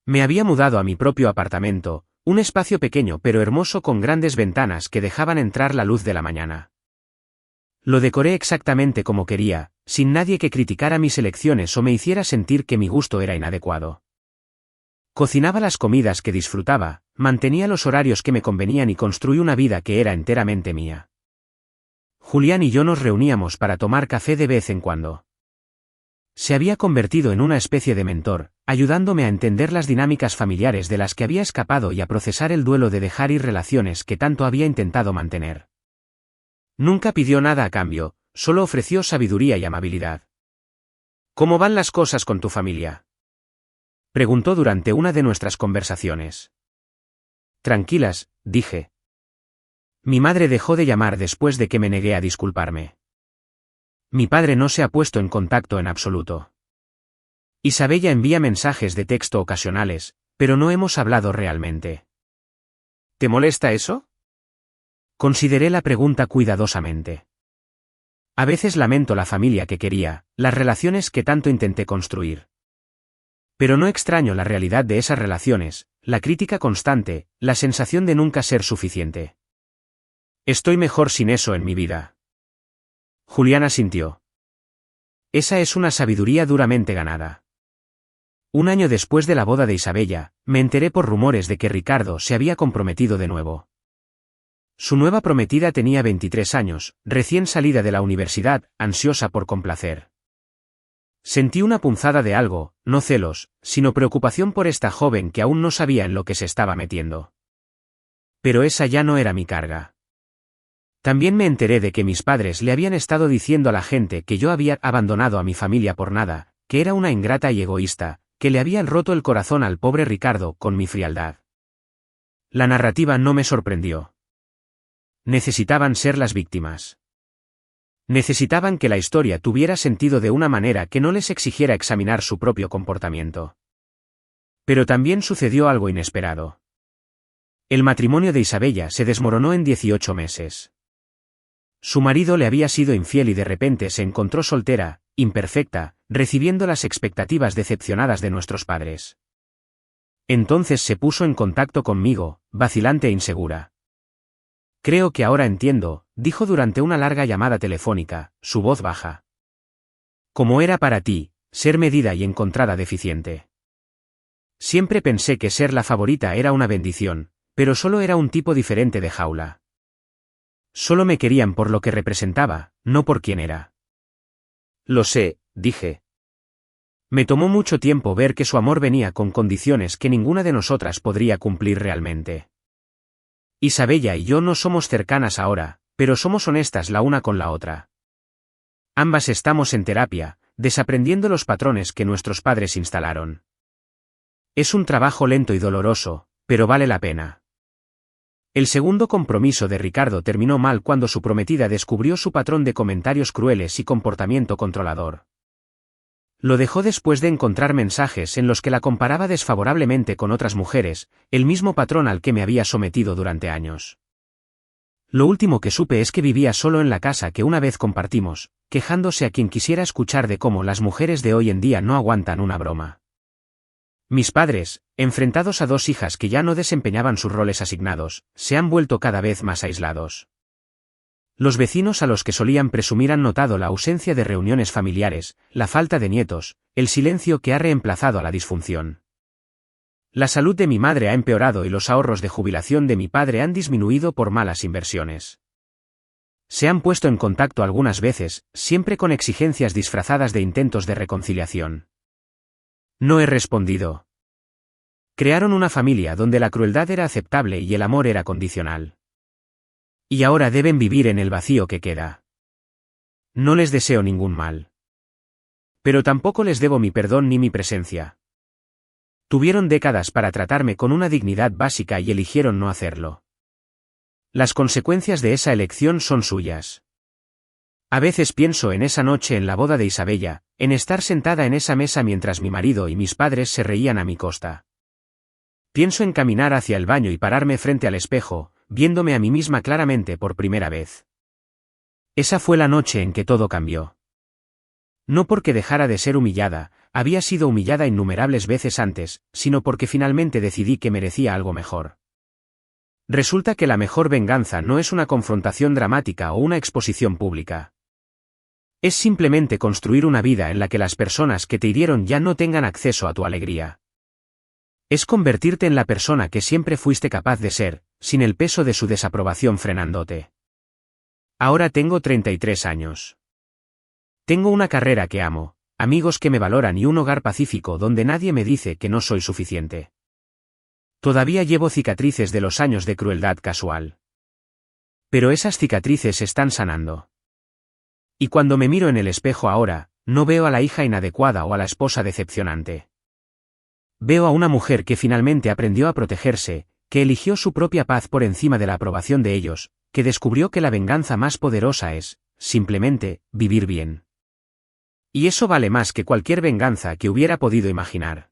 Me había mudado a mi propio apartamento, un espacio pequeño pero hermoso con grandes ventanas que dejaban entrar la luz de la mañana. Lo decoré exactamente como quería, sin nadie que criticara mis elecciones o me hiciera sentir que mi gusto era inadecuado. Cocinaba las comidas que disfrutaba, mantenía los horarios que me convenían y construí una vida que era enteramente mía. Julián y yo nos reuníamos para tomar café de vez en cuando. Se había convertido en una especie de mentor, ayudándome a entender las dinámicas familiares de las que había escapado y a procesar el duelo de dejar ir relaciones que tanto había intentado mantener. Nunca pidió nada a cambio, solo ofreció sabiduría y amabilidad. ¿Cómo van las cosas con tu familia?, preguntó durante una de nuestras conversaciones. Tranquilas, dije. Mi madre dejó de llamar después de que me negué a disculparme. Mi padre no se ha puesto en contacto en absoluto. Isabella envía mensajes de texto ocasionales, pero no hemos hablado realmente. ¿Te molesta eso?, consideré la pregunta cuidadosamente. A veces lamento la familia que quería, las relaciones que tanto intenté construir. Pero no extraño la realidad de esas relaciones, la crítica constante, la sensación de nunca ser suficiente. Estoy mejor sin eso en mi vida. Julián asintió. Esa es una sabiduría duramente ganada. Un año después de la boda de Isabella, me enteré por rumores de que Ricardo se había comprometido de nuevo. Su nueva prometida tenía 23 años, recién salida de la universidad, ansiosa por complacer. Sentí una punzada de algo, no celos, sino preocupación por esta joven que aún no sabía en lo que se estaba metiendo. Pero esa ya no era mi carga. También me enteré de que mis padres le habían estado diciendo a la gente que yo había abandonado a mi familia por nada, que era una ingrata y egoísta, que le habían roto el corazón al pobre Ricardo con mi frialdad. La narrativa no me sorprendió. Necesitaban ser las víctimas. Necesitaban que la historia tuviera sentido de una manera que no les exigiera examinar su propio comportamiento. Pero también sucedió algo inesperado. El matrimonio de Isabella se desmoronó en 18 meses. Su marido le había sido infiel y de repente se encontró soltera, imperfecta, recibiendo las expectativas decepcionadas de nuestros padres. Entonces se puso en contacto conmigo, vacilante e insegura. Creo que ahora entiendo, dijo durante una larga llamada telefónica, su voz baja. ¿Cómo era para ti, ser medida y encontrada deficiente? Siempre pensé que ser la favorita era una bendición, pero solo era un tipo diferente de jaula. Solo me querían por lo que representaba, no por quién era. Lo sé, dije. Me tomó mucho tiempo ver que su amor venía con condiciones que ninguna de nosotras podría cumplir realmente. Isabella y yo no somos cercanas ahora, pero somos honestas la una con la otra. Ambas estamos en terapia, desaprendiendo los patrones que nuestros padres instalaron. Es un trabajo lento y doloroso, pero vale la pena. El segundo compromiso de Ricardo terminó mal cuando su prometida descubrió su patrón de comentarios crueles y comportamiento controlador. Lo dejó después de encontrar mensajes en los que la comparaba desfavorablemente con otras mujeres, el mismo patrón al que me había sometido durante años. Lo último que supe es que vivía solo en la casa que una vez compartimos, quejándose a quien quisiera escuchar de cómo las mujeres de hoy en día no aguantan una broma. Mis padres, enfrentados a dos hijas que ya no desempeñaban sus roles asignados, se han vuelto cada vez más aislados. Los vecinos a los que solían presumir han notado la ausencia de reuniones familiares, la falta de nietos, el silencio que ha reemplazado a la disfunción. La salud de mi madre ha empeorado y los ahorros de jubilación de mi padre han disminuido por malas inversiones. Se han puesto en contacto algunas veces, siempre con exigencias disfrazadas de intentos de reconciliación. No he respondido. Crearon una familia donde la crueldad era aceptable y el amor era condicional. Y ahora deben vivir en el vacío que queda. No les deseo ningún mal. Pero tampoco les debo mi perdón ni mi presencia. Tuvieron décadas para tratarme con una dignidad básica y eligieron no hacerlo. Las consecuencias de esa elección son suyas. A veces pienso en esa noche en la boda de Isabella, en estar sentada en esa mesa mientras mi marido y mis padres se reían a mi costa. Pienso en caminar hacia el baño y pararme frente al espejo, viéndome a mí misma claramente por primera vez. Esa fue la noche en que todo cambió. No porque dejara de ser humillada, había sido humillada innumerables veces antes, sino porque finalmente decidí que merecía algo mejor. Resulta que la mejor venganza no es una confrontación dramática o una exposición pública. Es simplemente construir una vida en la que las personas que te hirieron ya no tengan acceso a tu alegría. Es convertirte en la persona que siempre fuiste capaz de ser, sin el peso de su desaprobación frenándote. Ahora tengo 33 años. Tengo una carrera que amo, amigos que me valoran y un hogar pacífico donde nadie me dice que no soy suficiente. Todavía llevo cicatrices de los años de crueldad casual. Pero esas cicatrices están sanando. Y cuando me miro en el espejo ahora, no veo a la hija inadecuada o a la esposa decepcionante. Veo a una mujer que finalmente aprendió a protegerse, que eligió su propia paz por encima de la aprobación de ellos, que descubrió que la venganza más poderosa es, simplemente, vivir bien. Y eso vale más que cualquier venganza que hubiera podido imaginar.